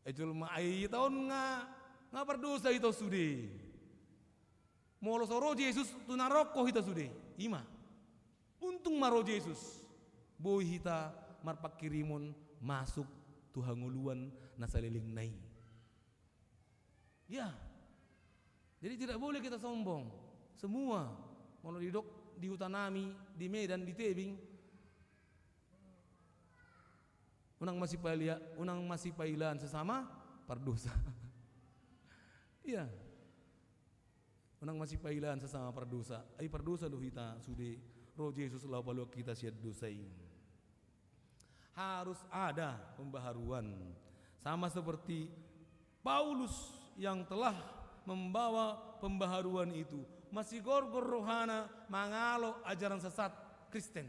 Ejul maai tahun nga berdosa itu sudah. Molo soro Yesus tunaroko kita sudah. Ima. Untung maro Yesus. Boy hita marpak kirimon masuk Tuhan nguluan nasaliling nai. Ya. Jadi tidak boleh kita sombong. Semua mau didok di Utanami, di Medan, di Tebing. Unang masih pailan sesama perdosa. Iya. Unang masih pailan sesama perdosa. Ai perdosa do hita sudah roh Yesus lau balu kita siat dosain. Harus ada pembaharuan. Sama seperti Paulus yang telah membawa pembaharuan itu. Masih gorgor rohana mangalo ajaran sesat Kristen.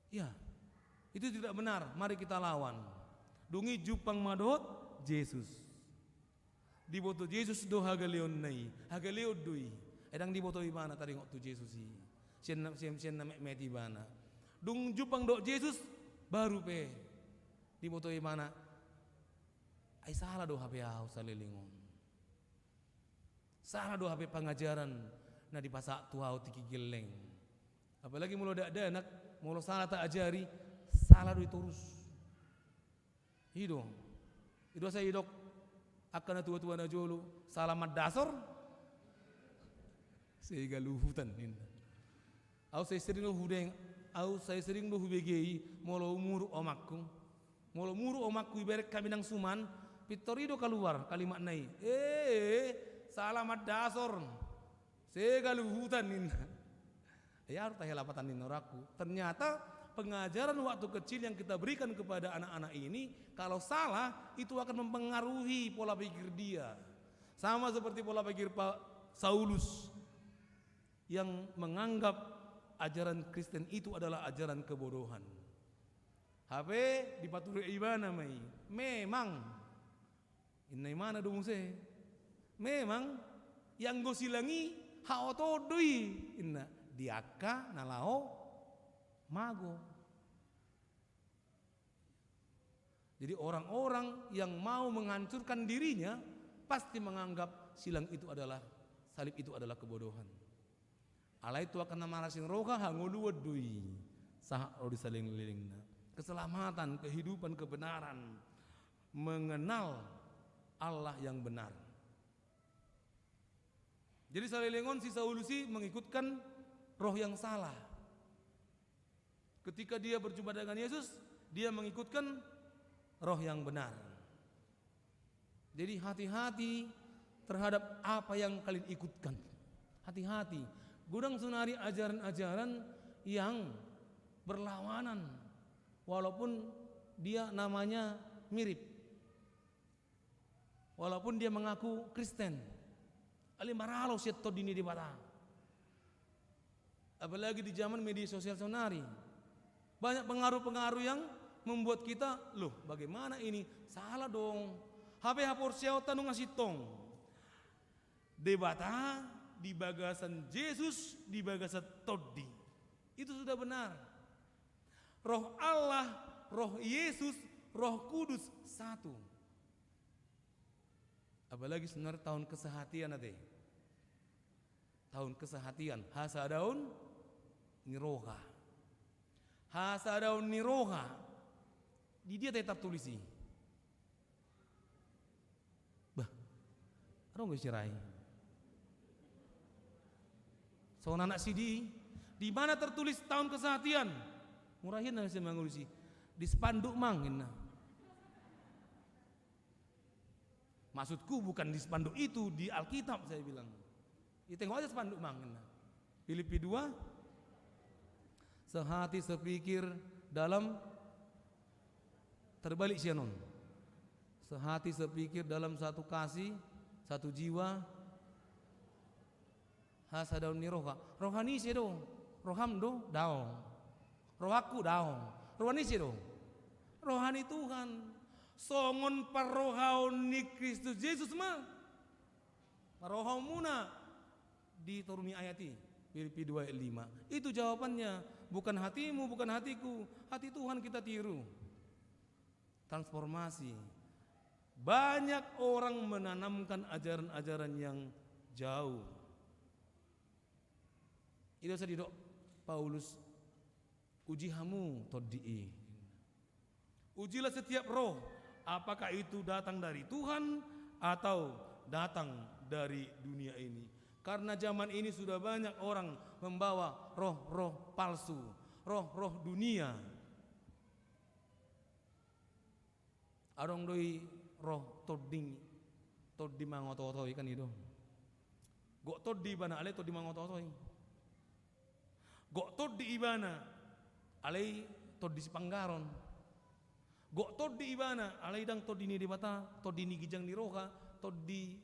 Ya, itu tidak benar. Mari kita lawan. Dungi jupang madot Yesus. Di boto Yesus do hagaleon nai. Hagaleon doi. Edang di boto ibana tadi ngok tu Yesus si. Sien na meti ibana. Dung jupang do Yesus baru pe. Di boto ibana. Ai salah do hape au salilingon. Salah do hape pengajaran na di pasak tuau tiki geleng. Apalagi mulo dak anak, mulo salah tak ajari, salah do terus. Hido. Hido saya hidok akan tua-tua na jolo salamat dasar. Sehingga luhutan ini. Au saya sering lo hubegei molo umur omakku. Molo muru omakku ibarat kami nang suman, pitorido keluar kalimat nai. Salamat dasar. Sehingga luhutan ini. Ya harus tahelapatan ini noraku. Ternyata pengajaran waktu kecil yang kita berikan kepada anak-anak ini, kalau salah itu akan mempengaruhi pola pikir dia. Sama seperti pola pikir Pak Saulus yang menganggap ajaran Kristen itu adalah ajaran kebodohan. HP dipaturi ibana mai. Memang inai mana dong se? Memang yang go silangi haotodui inna diaka nalao mago. Jadi orang-orang yang mau menghancurkan dirinya pasti menganggap silang itu adalah, salib itu adalah kebodohan. Alai itu akan nama rasin roka hangulu wedui sah odi saling lilingna. Keselamatan, kehidupan, kebenaran, mengenal Allah yang benar. Jadi Salilingon si Saulusi mengikutkan roh yang salah. Ketika dia berjumpa dengan Yesus, dia mengikutkan roh yang benar. Jadi hati-hati terhadap apa yang kalian ikutkan. Hati-hati. Gudang sunari ajaran-ajaran yang berlawanan. Walaupun dia namanya mirip. Walaupun dia mengaku Kristen. Alimaralo siat dini di bata. Apalagi di zaman media sosial sonari. Banyak pengaruh-pengaruh yang membuat kita, loh bagaimana ini? Salah dong. HP hapor siautan ngasih tong. Debata di bagasan Yesus, di bagasan Todi. Itu sudah benar. Roh Allah, roh Yesus, roh Kudus satu. Apalagi sebenarnya tahun kesehatian nanti. Tahun kesehatian, hasadaun niroha. Hasadaun niroha. Di dia tetap tulisi. Bah, ada nggak sirai? Seorang anak CD, di mana tertulis tahun kesehatian? Murahin nang saya mangulusi di spanduk mangin. Maksudku bukan di spanduk itu, di Alkitab saya bilang. Ya, tengok aja spanduk mangin. Filipi 2 sehati sepikir dalam terbalik sianon. Sehati sepikir dalam satu kasih, satu jiwa. Hasadaun niroha. Rohani sih do. Roham do daong. Rohaku daong. Rohani sih do. Rohani Tuhan. Songon parohaun ni Kristus Yesus mah. Parohaun muna dituruni ayati Filipi 2 ayat 5. Itu jawabannya. Bukan hatimu, bukan hatiku. Hati Tuhan kita tiru. Transformasi. Banyak orang menanamkan ajaran-ajaran yang jauh. Itu saya didok Paulus uji hamu todii. Ujilah setiap roh, apakah itu datang dari Tuhan atau datang dari dunia ini. Karena zaman ini sudah banyak orang membawa roh-roh palsu, roh-roh dunia. Arong doi roh toding, todi mangototoi kan itu. Gok todi bana ale todi mangototoi. Gok todi ibana ale todi sipanggaron. Gok todi ibana ale dang todi ni di bata, todi ni gijang ni roha, todi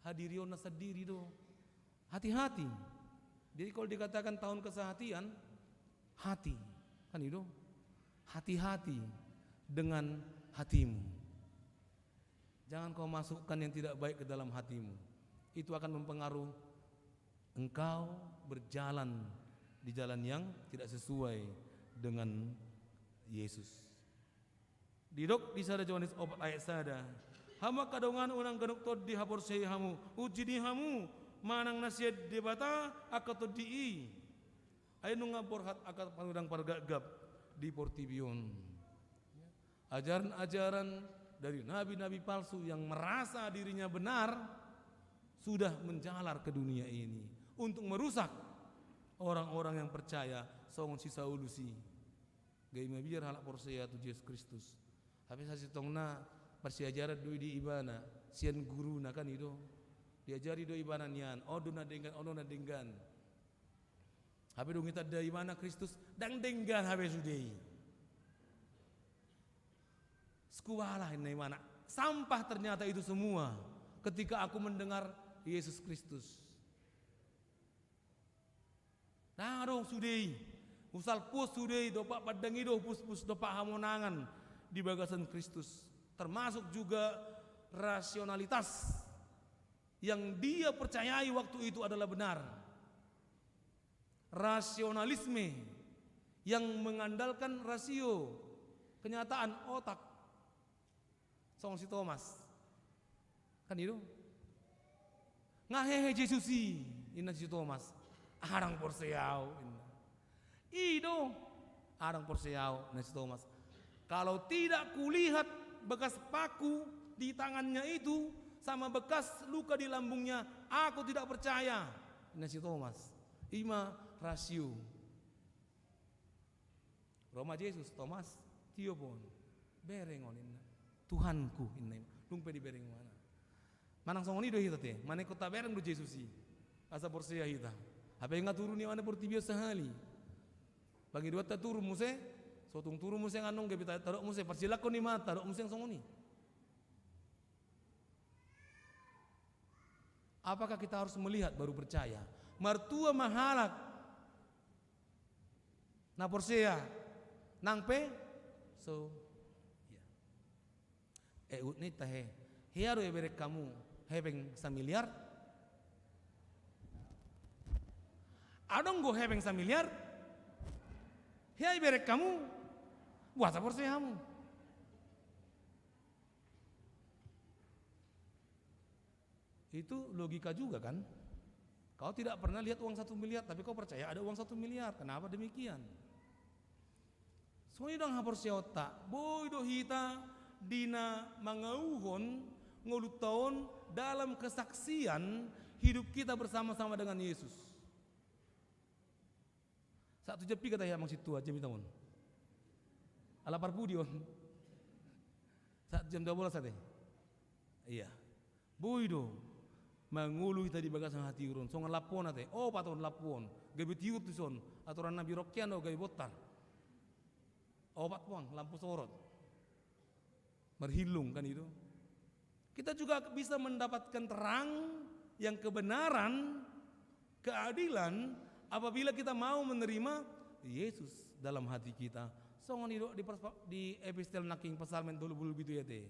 hadirion na sadiri do. Hati-hati. Jadi kalau dikatakan tahun kesehatian, hati kan itu. Hati-hati dengan hatimu. Jangan kau masukkan yang tidak baik ke dalam hatimu. Itu akan mempengaruhi engkau berjalan di jalan yang tidak sesuai dengan Yesus. Didok di sada Yohanes 4 ayat sada. Hama kadongan unang ganuk tod di hapor sei hamu. Uji di hamu manang nasihat debata akat tod di. Ayo nunga borhat akat panudang pargagap di portibion. Ajaran-ajaran dari nabi-nabi palsu yang merasa dirinya benar sudah menjalar ke dunia ini untuk merusak orang-orang yang percaya songon si Saulusi. Gay mabir halak porseya tu Yesus Kristus. Habis hasil tongna persiajaran doi di ibana sian guru na kan itu diajari doi ibana nian odo na dengan. Habe dong kita dari mana Kristus dan denggan habe sudei. Skuwalah ini mana. Sampah ternyata itu semua ketika aku mendengar Yesus Kristus. Nah dong sudei. Usal pus sudei dopak padangi doh pus dopak hamonangan di bagasan Kristus. Termasuk juga rasionalitas yang dia percayai waktu itu adalah benar. Rasionalisme yang mengandalkan rasio, kenyataan otak. Song si Thomas kan itu ngahehe Jesusi ina si Thomas arang porseau ido arang porseau na si Thomas. Kalau tidak kulihat bekas paku di tangannya itu sama bekas luka di lambungnya, aku tidak percaya. Ina si Thomas ima rasio Roma Yesus Thomas tio pun berengon inna Tuhanku inna lumpe di bereng mana manang songoni do hita te mane kota bereng do Jesusi asa porsia hita apa yang turun ni mana portibio sehali bagi dua ta turun muse sotung turun muse nganong ge bita tarok muse persilakon ni mata tarok muse songoni. Apakah kita harus melihat baru percaya? Mertua mahalak na porsia nangpe so ut ni tahe hiaro eberek kamu hebeng samiliar adong go hebeng samiliar hiai berek kamu buat apa sih kamu itu logika juga kan. Kau tidak pernah lihat uang 1 miliar tapi kau percaya ada uang 1 miliar. Kenapa demikian? Soalnya dong hapor siota boy do hita dina mangauhon ngulut tahun dalam kesaksian hidup kita bersama-sama dengan Yesus. Satu jepi kata ya maksud tua jam tahun. Ala parpudion. Saat jam 12 sate. Iya. Boido mangulu kita di bagasan hati urun. Songan lapon ate. Oh paton lapon. Gabi tiut tuson aturan Nabi Rokian o gabi botar. Obat puang lampu sorot. Merhilung kan itu. Kita juga bisa mendapatkan terang yang kebenaran, keadilan apabila kita mau menerima Yesus dalam hati kita. Songon itu di epistel naking pasal mentulu bulu gitu ya teh.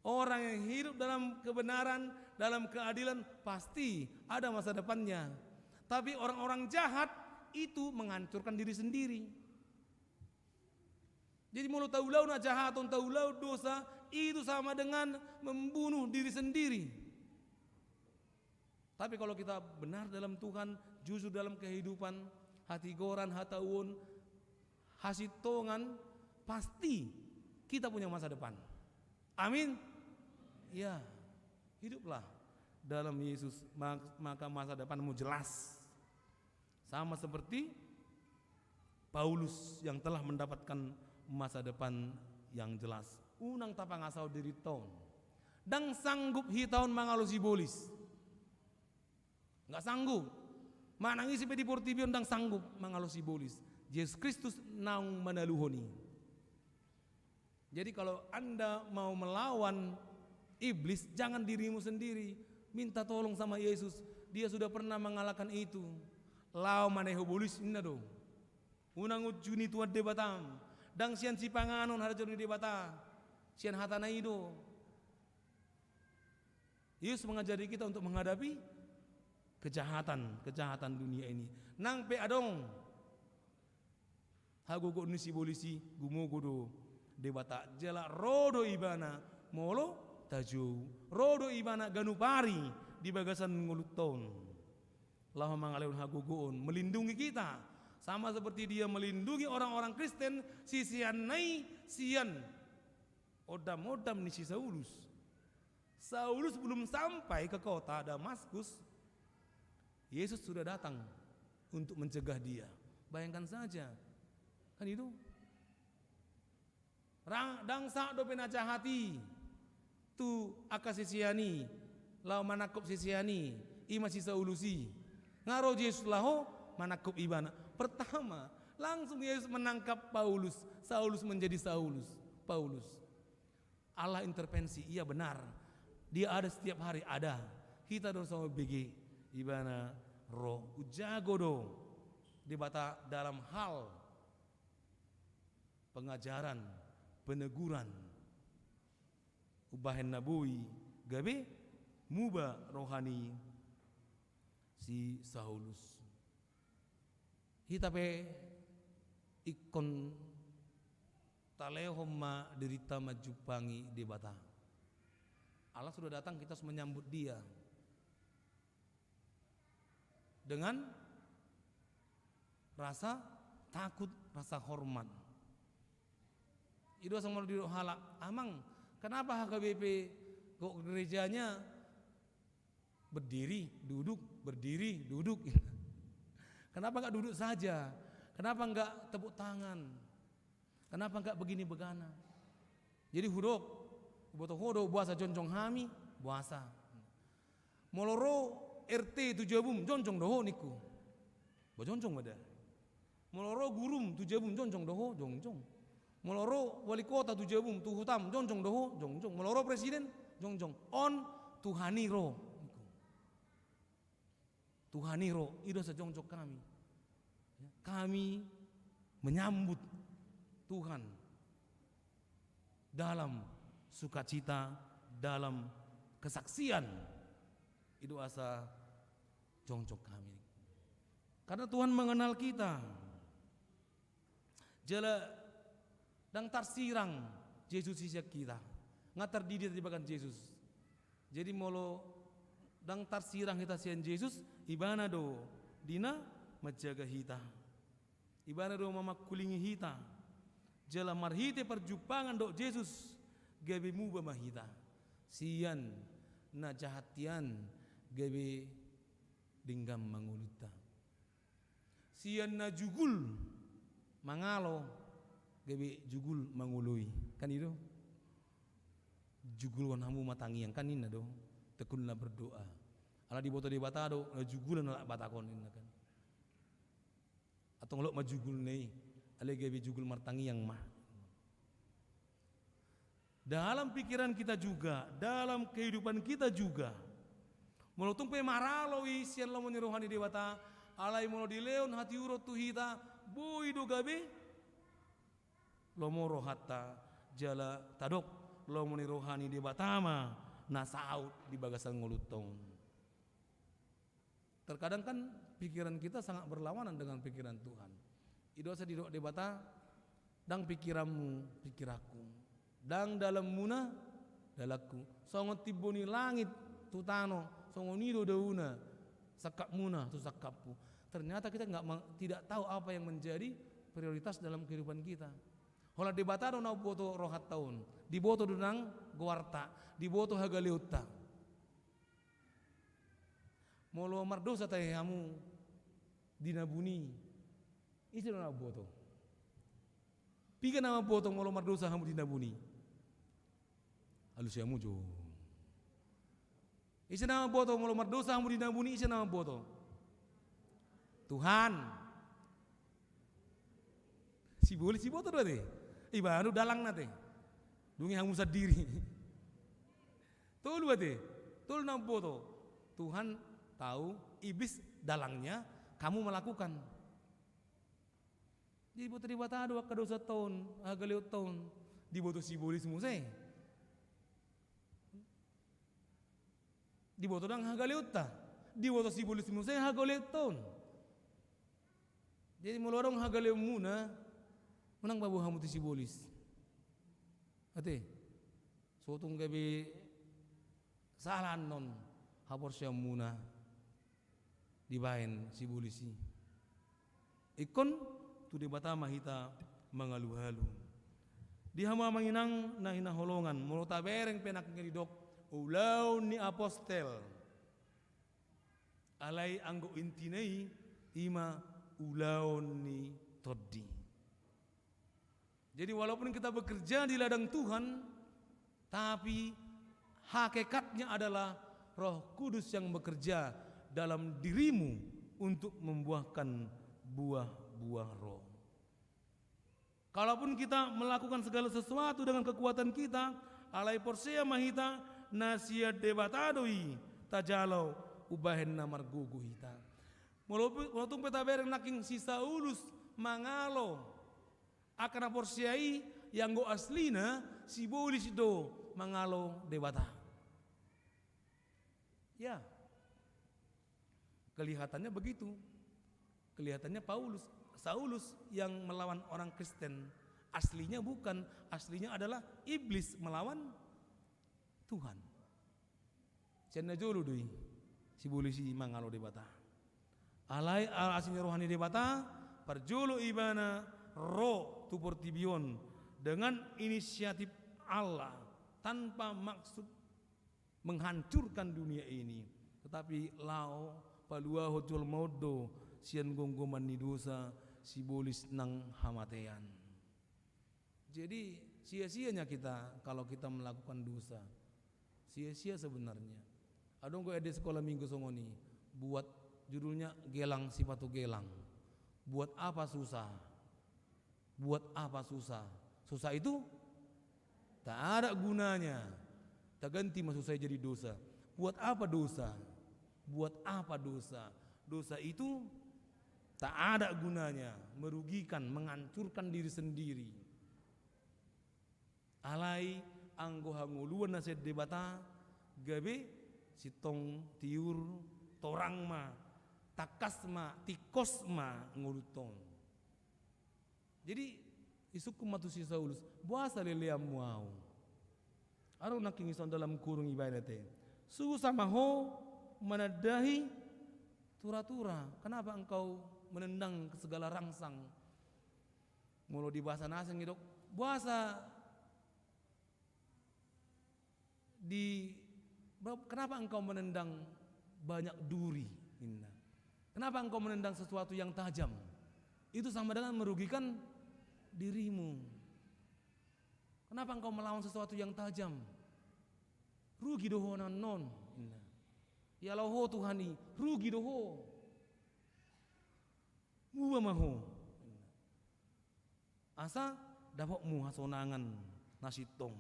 Orang yang hidup dalam kebenaran, dalam keadilan pasti ada masa depannya. Tapi orang-orang jahat itu menghancurkan diri sendiri. Jadi mulut taulau na jahaton taulau dosa itu sama dengan membunuh diri sendiri. Tapi kalau kita benar dalam Tuhan, jujur dalam kehidupan, hati goran, hatawun, hasitongan, pasti kita punya masa depan. Amin. Ya, hiduplah dalam Yesus maka masa depanmu jelas. Sama seperti Paulus yang telah mendapatkan masa depan yang jelas. Unang tapang asau diri tahun dan sanggup hitaun mangalusi bolis. Enggak sanggup. Manangisi pedi portibion dan sanggup mangalusi bolis. Yesus Kristus naung manaluhoni. Jadi kalau Anda mau melawan iblis, jangan dirimu sendiri. Minta tolong sama Yesus. Dia sudah pernah mengalahkan itu. Lau maneho bolis inna dong. Unang ujuni tuan debatam. Dang sian si panganon harjo ni debata. Sian hatana ido. Yesus mengajari kita untuk menghadapi kejahatan dunia ini. Nang pe adong. Hagogo nisi bolisi gumogodo debata jela rodo ibana molo taju rodo ibana ganupari di bagasan nguluton. Allah mangaleun hagogoon melindungi kita sama seperti dia melindungi orang-orang Kristen sisian nai sian odam-odam ni si Saulus. Saulus belum sampai ke kota Damaskus, Yesus sudah datang untuk mencegah dia. Bayangkan saja, kan itu. Dangsa do penaja hati, tu akasisiani, lau manakop sisiani, ima si Saulusi. Ngaro Yesus laho manakup ibana. Pertama, langsung Yesus menangkap Paulus. Saulus menjadi Paulus. Allah intervensi, iya benar. Dia ada setiap hari, ada. Kita dong sama BG ibana roh ujago do dibata dalam hal pengajaran, peneguran, ubahen nabui, gabe muba rohani si Saulus. Kita pe ikon talehoma derita majupangi di bata. Allah sudah datang, kita harus menyambut dia dengan rasa takut, rasa hormat. Itu sama di halak. Amang, kenapa HKBP kok gerejanya berdiri, duduk, berdiri, duduk? Kenapa enggak duduk saja? Kenapa enggak tepuk tangan? Kenapa enggak begini begana? Jadi hudok, boto hodo buasa jonjong hami, buasa. Moloro RT tujabum jonjong doho niku. Bojonjong bada. Moloro gurum tujabum jonjong doho jongjong. Moloro wali kota tujabum tu hutam jonjong doho jongjong. Moloro presiden jongjong. On tuhaniro niku. Tuhaniro itu sejongjong kami. Kami menyambut Tuhan dalam sukacita, dalam kesaksian. Itu asa jongjong kami. Karena Tuhan mengenal kita. Jala dang tarsirang Yesus sisak kita. Ngatar didi tibakan Yesus. Jadi molo dang tarsirang kita sian Yesus ibana do dina menjaga kita. Ibana do mama kulingi kita. Jala marhite perjupangan do Yesus gabe muba mahita. Sian na jahatian gabe dinggam manguluta. Sian na jugul mangalo gabe jugul mangului. Kan itu jugul wan hamu matangiang kan inna do tekunlah berdoa. Ala di boto di batado jugulan ala batakon inna kan. Atau ngelok majugul nei ale gabe jugul martangiang mah. Dalam pikiran kita juga, dalam kehidupan kita juga. Molo tumpe maraloi sian lo moni rohani dewata, alai molo dileon hati urut tuhita, boi do gabe. Lo moro hatta jala tadok lo moni rohani dewata ma nasaut di bagasan ngulutong. Terkadang kan pikiran kita sangat berlawanan dengan pikiran Tuhan. Ido asa didok debata dang pikiranmu pikiraku. Dang dalam muna dalaku. Songo tiboni langit tutano, songo nido dauna sakap muna tu sakapku. Ternyata kita tidak tahu apa yang menjadi prioritas dalam kehidupan kita. Hola debata do na boto rohat taun, di boto dunang goarta, di boto hagaliuta. Molo mardosa tahe hamu dinabuni isi na boto pika nama boto molo mardosa hamu dinabuni alusia mujo isi nama boto molo mardosa hamu dinabuni isi nama boto Tuhan si boleh si boto dote ibanu dalang nate dungi hamu sadiri tol bate tol nama boto Tuhan tahu iblis dalangnya kamu melakukan. Jadi boto di bata dua kadosa tahun, agaliu tahun di boto sibolis musai. Di boto dang hagaliuta, di boto sibolis musai hagaliu tahun. Jadi mulorong hagaliu muna, menang babu hamu ti sibolis. Ate, sotung gabi salah non hapor siya muna. Dibain si bulisi ikon tu di bata mahita mangalu-halu di hama manginang na hinaholongan mulu tabereng penak ngidok ulaw ni apostel alay anggo intinay ima ulaw ni toddi. Jadi walaupun kita bekerja di ladang Tuhan, tapi hakikatnya adalah Roh Kudus yang bekerja dalam dirimu untuk membuahkan buah-buah roh. Kalaupun kita melakukan segala sesuatu dengan kekuatan kita, alai porsea mahita nasia debatadoi tajalau ubahen namar gugu hita. Molotung peta bereng naking si Saulus mangalo akan porsiai yang go aslina si bolis do mangalo debata. Ya, kelihatannya begitu. Kelihatannya Saulus yang melawan orang Kristen. Aslinya bukan, aslinya adalah iblis melawan Tuhan. Cina jolu doi si bolis mangalo debata. Alai aslinya rohani debata perjulu ibana roh tuportibion dengan inisiatif Allah tanpa maksud menghancurkan dunia ini, tetapi lao palua hojol modo sian gonggoman ni dosa si bolis nang hamatean. Jadi sia-sianya kita kalau kita melakukan dosa, sia-sia sebenarnya. Adong gue ada sekolah minggu songoni buat judulnya gelang sifatu gelang. Buat apa susah? Buat apa susah? Susah itu tak ada gunanya. Tak ganti masuk saya jadi dosa. Buat apa dosa? Buat apa dosa? Dosa itu tak ada gunanya, merugikan, menghancurkan diri sendiri. Alai anggo hanguluan nasihat debata gabe sitong tiur torang ma takas ma tikos ma ngulutong. Jadi isuk kumatu si Saulus buasa leleam mau. Araw nakingisan dalam kurung ibadate. Susah maho menadahi tura-tura. Kenapa engkau menendang ke segala rangsang? Mulu di bahasa naseng itu bahasa kenapa engkau menendang banyak duri? Kenapa engkau menendang sesuatu yang tajam? Itu sama dengan merugikan dirimu. Kenapa engkau melawan sesuatu yang tajam? Rugi doho non. Ya loho Tuhani, rugi doho. Mua maho. Asa dapat mu hasonangan nasitong.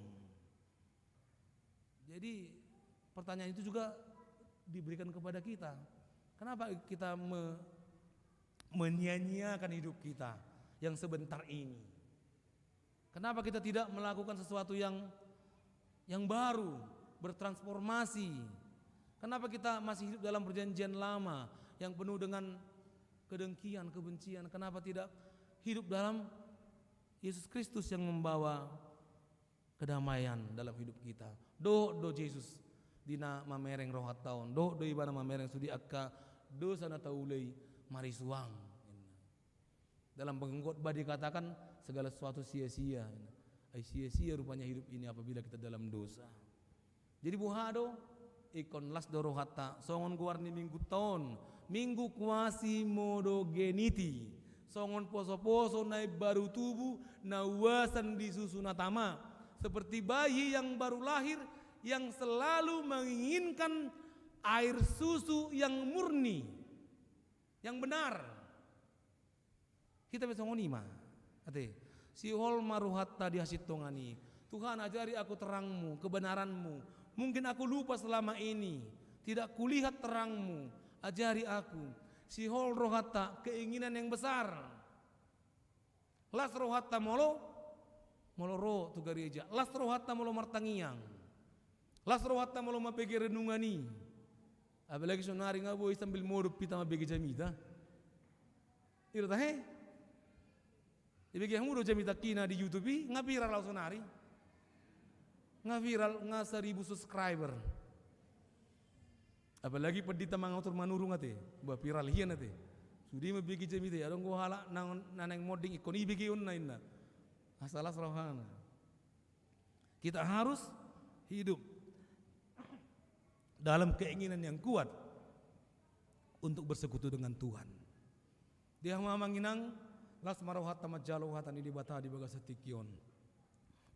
Jadi pertanyaan itu juga diberikan kepada kita. Kenapa kita menyia-nyiakan hidup kita yang sebentar ini? Kenapa kita tidak melakukan sesuatu yang baru, bertransformasi? Kenapa kita masih hidup dalam perjanjian lama yang penuh dengan kedengkian, kebencian? Kenapa tidak hidup dalam Yesus Kristus yang membawa kedamaian dalam hidup kita? Do Yesus dina mamereng rohat taon, do ibana mamereng sudi akka do sana taulei marisuang. Dalam pengkhotbah dikatakan segala sesuatu sia-sia. Sia-sia rupanya hidup ini apabila kita dalam dosa. Jadi buhado ikon las doro hatta songon guarni minggu tahun minggu kuasi modo geniti songon poso-poso naik baru tubuh nawasan di susu natama seperti bayi yang baru lahir yang selalu menginginkan air susu yang murni yang benar. Kita bisa ngonima ate si hol maruhatta di hasit tongani Tuhan ajari aku terangmu kebenaranmu. Mungkin aku lupa selama ini, tidak kulihat terangmu, ajari aku. Si hol rohata, keinginan yang besar. Las rohata molo ro tu gereja. Las rohata molo martangiang. Las rohata molo mapegi renungani. Apalagi sonari nga boy sambil modup pita mapegi jamita. Iro tahe. Ibigi hamudo jamita kina di YouTube, nga viral law sonari. Nga viral nga 1,000 subscriber. Apalagi pendita mangatur manurung ate, buah viral hian ate. Sudi mabigi jamite, adong go hala naneng moding ikon ibigi unna inna. Asalah rohana. Kita harus hidup dalam keinginan yang kuat untuk bersekutu dengan Tuhan. Dia mamanginang las marohat tamat jalo hatan di bata di bagas setikion.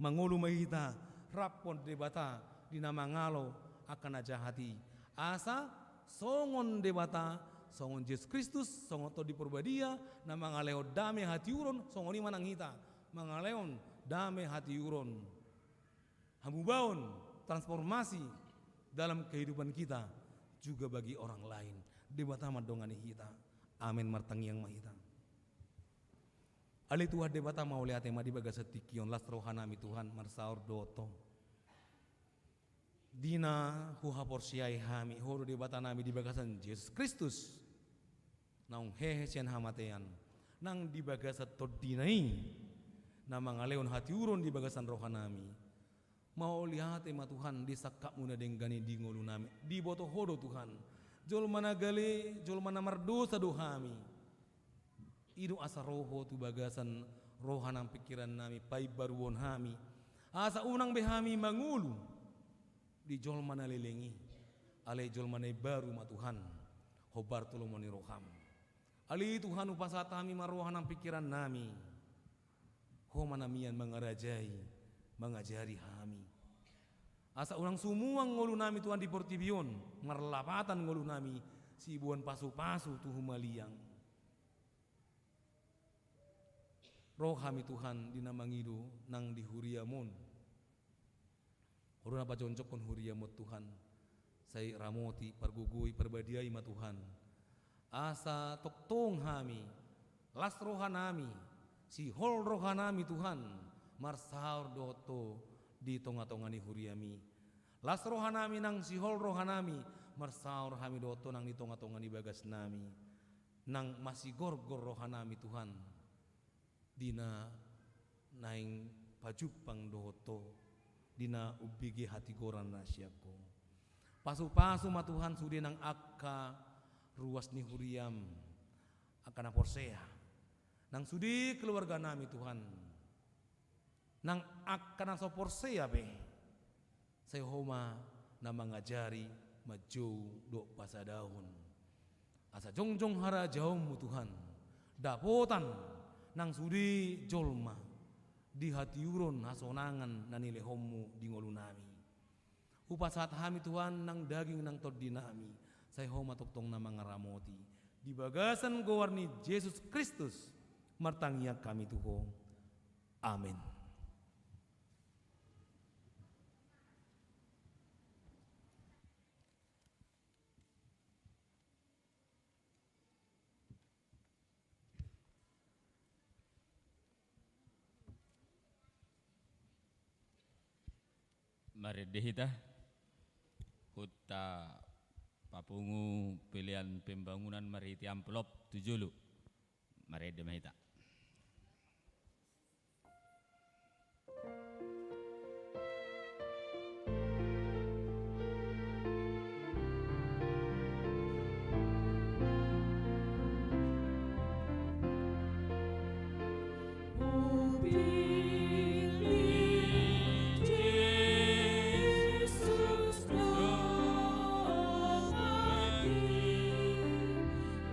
Mangulu mahita rapon debata di nama ngalo akan aja hati asa songon debata songon Yesus Kristus songon to di perbadia na mangaleo dame hati uron songon ni manang hita mangaleon dame hati uron hamubaon transformasi dalam kehidupan kita juga bagi orang lain di batama dongani hita amin martangi yang mahita ali Tuhan de batama oleh atema di baga setikion las rohanami Tuhan marsaur doto dina huha porsiai hami hodo di batanami di bagasan Yesus Kristus naung hehe sian hamatean nang di bagasa todinai na mangaleon hati uron di bagasan rohanami mau lihat ema Tuhan di sakak muna denggani di ngolu nami di boto hodo Tuhan jol mana gale jol mana mardosa dohami idu asa roho tu bagasan rohanam pikiran nami pai baruon hami asa unang behami mangulu di jol mana lelengi ale jol mana baru ma Tuhan hobar tulumoni roham ali Tuhan upasat kami marohanam pikiran nami ho manamian mengarajai mengajari kami asa ulang semua ngolu nami Tuhan di Portibion marlapatan ngolu nami si buan pasu-pasu tuh maliang roh kami Tuhan dinamangidu nang di huriamon uruna pa concok kon huriamot Tuhan say ramoti pargugui perbadiai ma Tuhan asa toktong kami las rohanami si hol rohanami Tuhan marsaur doto di tonga-tongani huriami las rohanami nang si hol rohanami marsaur hami doto nang di tonga-tongani bagas nami nang masih gorgor rohanami Tuhan dina naing pajupang doto dina ubigi hati goran nasyako pasu-pasu ma Tuhan sudi nang akka ruas ni huriam akana porsea nang sudi keluarga nami Tuhan nang akana so porsea be saya homa na mangajari majou do pasadaun asa jongjong hara jauhmu Tuhan dapotan nang sudi jolma di hati uron hasonangan nanile homu di ngolu nami upasat hami Tuhan nang daging nang toddi nami saya homa toktong na mangaramoti di bagasan gowarni Yesus Kristus martangiak kami Tuhan amin. Mari dehita Kota Papungu pilihan pembangunan mariti amplop tujulu mari demahita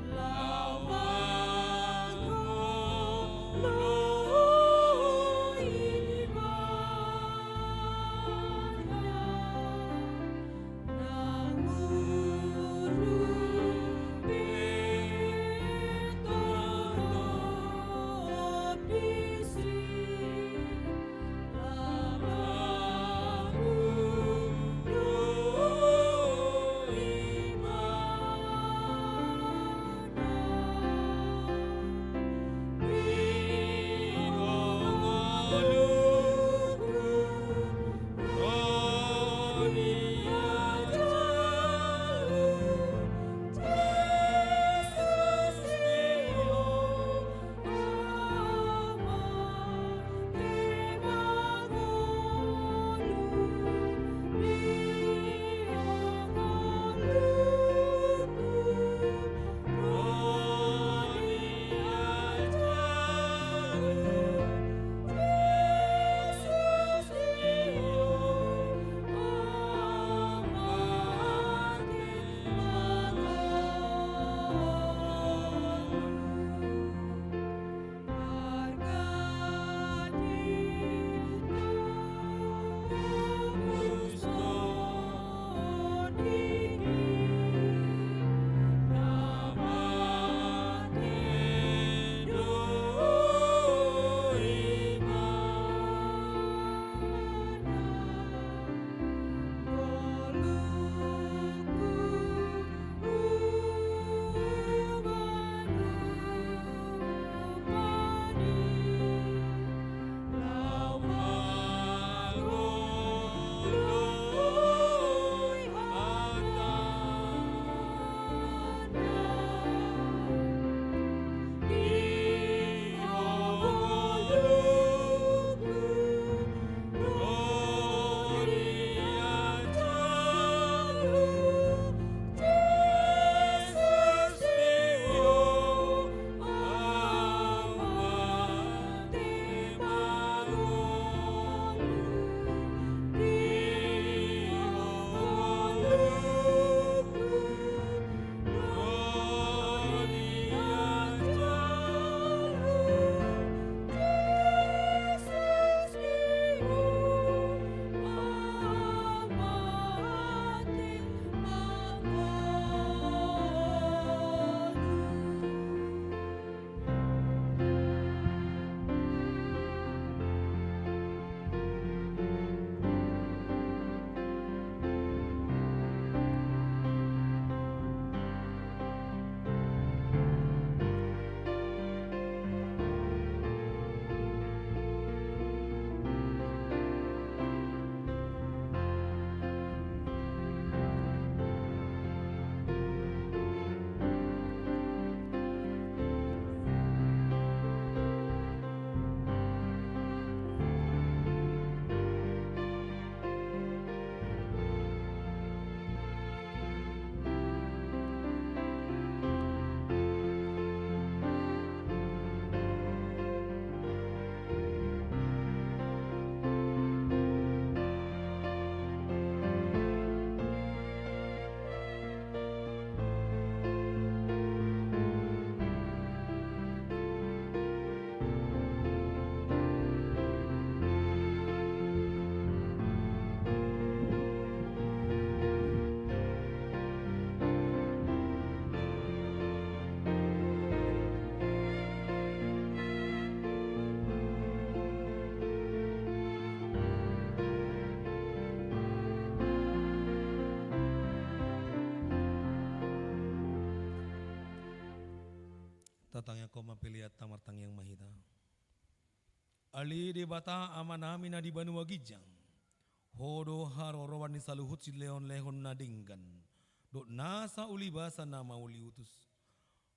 Lawang tangya koma pilihat tamartang yang mahita. Ali di bata amanami na di Banua Gijang. Hodo harorowan ni saluhut si leon-lehon na dinggan. Dok nasa ulibasa na mauliutus.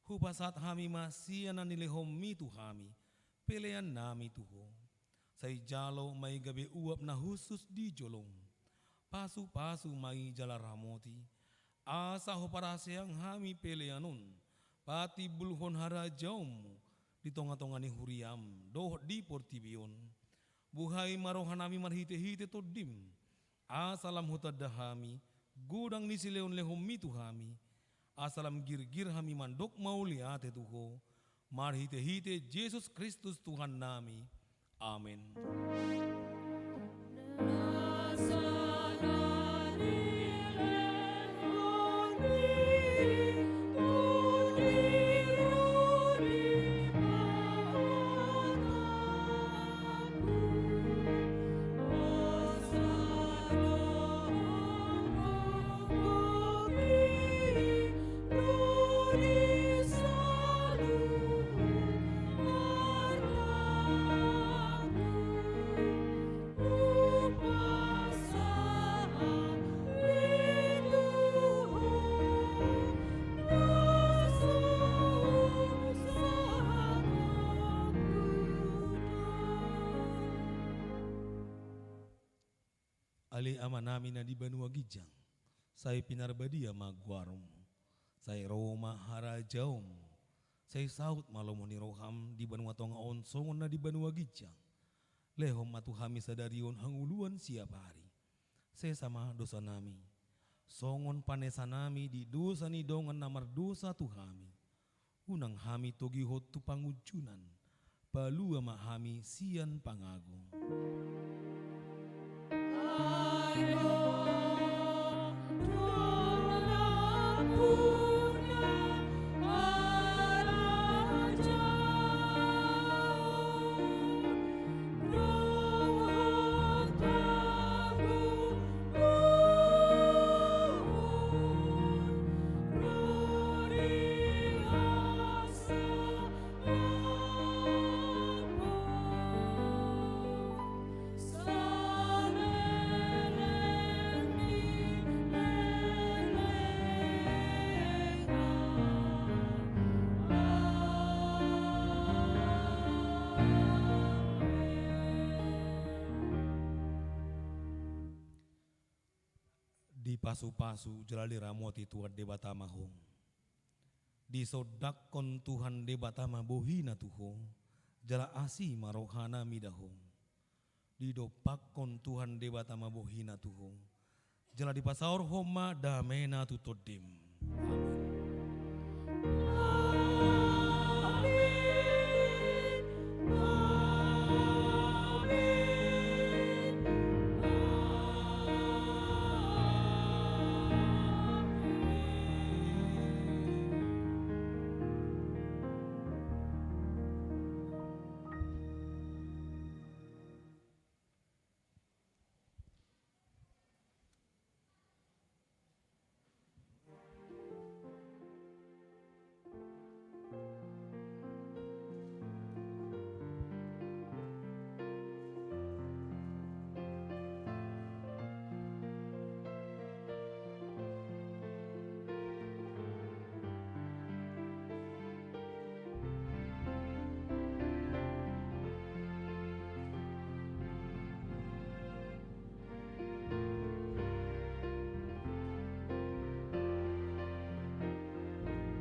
Hupasat hami masih na nilehom mitu hami. Pilihan nami tuho. Say jalo may gabi uap na husus di jolong. Pasu-pasu may jalaramoti. Asa ho para siyang hami peleanon. Pati bulhon harajom. Di tonga-tonga ni huriam. Doh di portibion. Buhay marohan nami marhite-hite to dim. Asalam hutad dahami. Gudang ni si leon-lehom mitu hami. Asalam gir-gir hami mandok mauliate tuho. Marhite-hite Yesus Kristus Tuhan nami. Amin. Ali ama namin na di Banua Gijang, say pinarbadia magwarom, say Roma harajaom, say saut malomo ni roham di Banua Tongaon songon na di Banua Gijang, lehom matuhami sadarion hanguluan siap hari, say sama dosa nami, songon panesa nami di dosa ni dongan namar dosa tuhami, unang hami togihot tu pangujunan, palu ama hami sian pangago. Di pasu-pasu jalali ramoti tuad debata mahong. Di sodak kon Tuhan debata mabohina tuho. Jala asi marohana midahong. Di dopak kon Tuhan debata mabohina tuho. Jala di pasaur homa damena tutodim. Amin.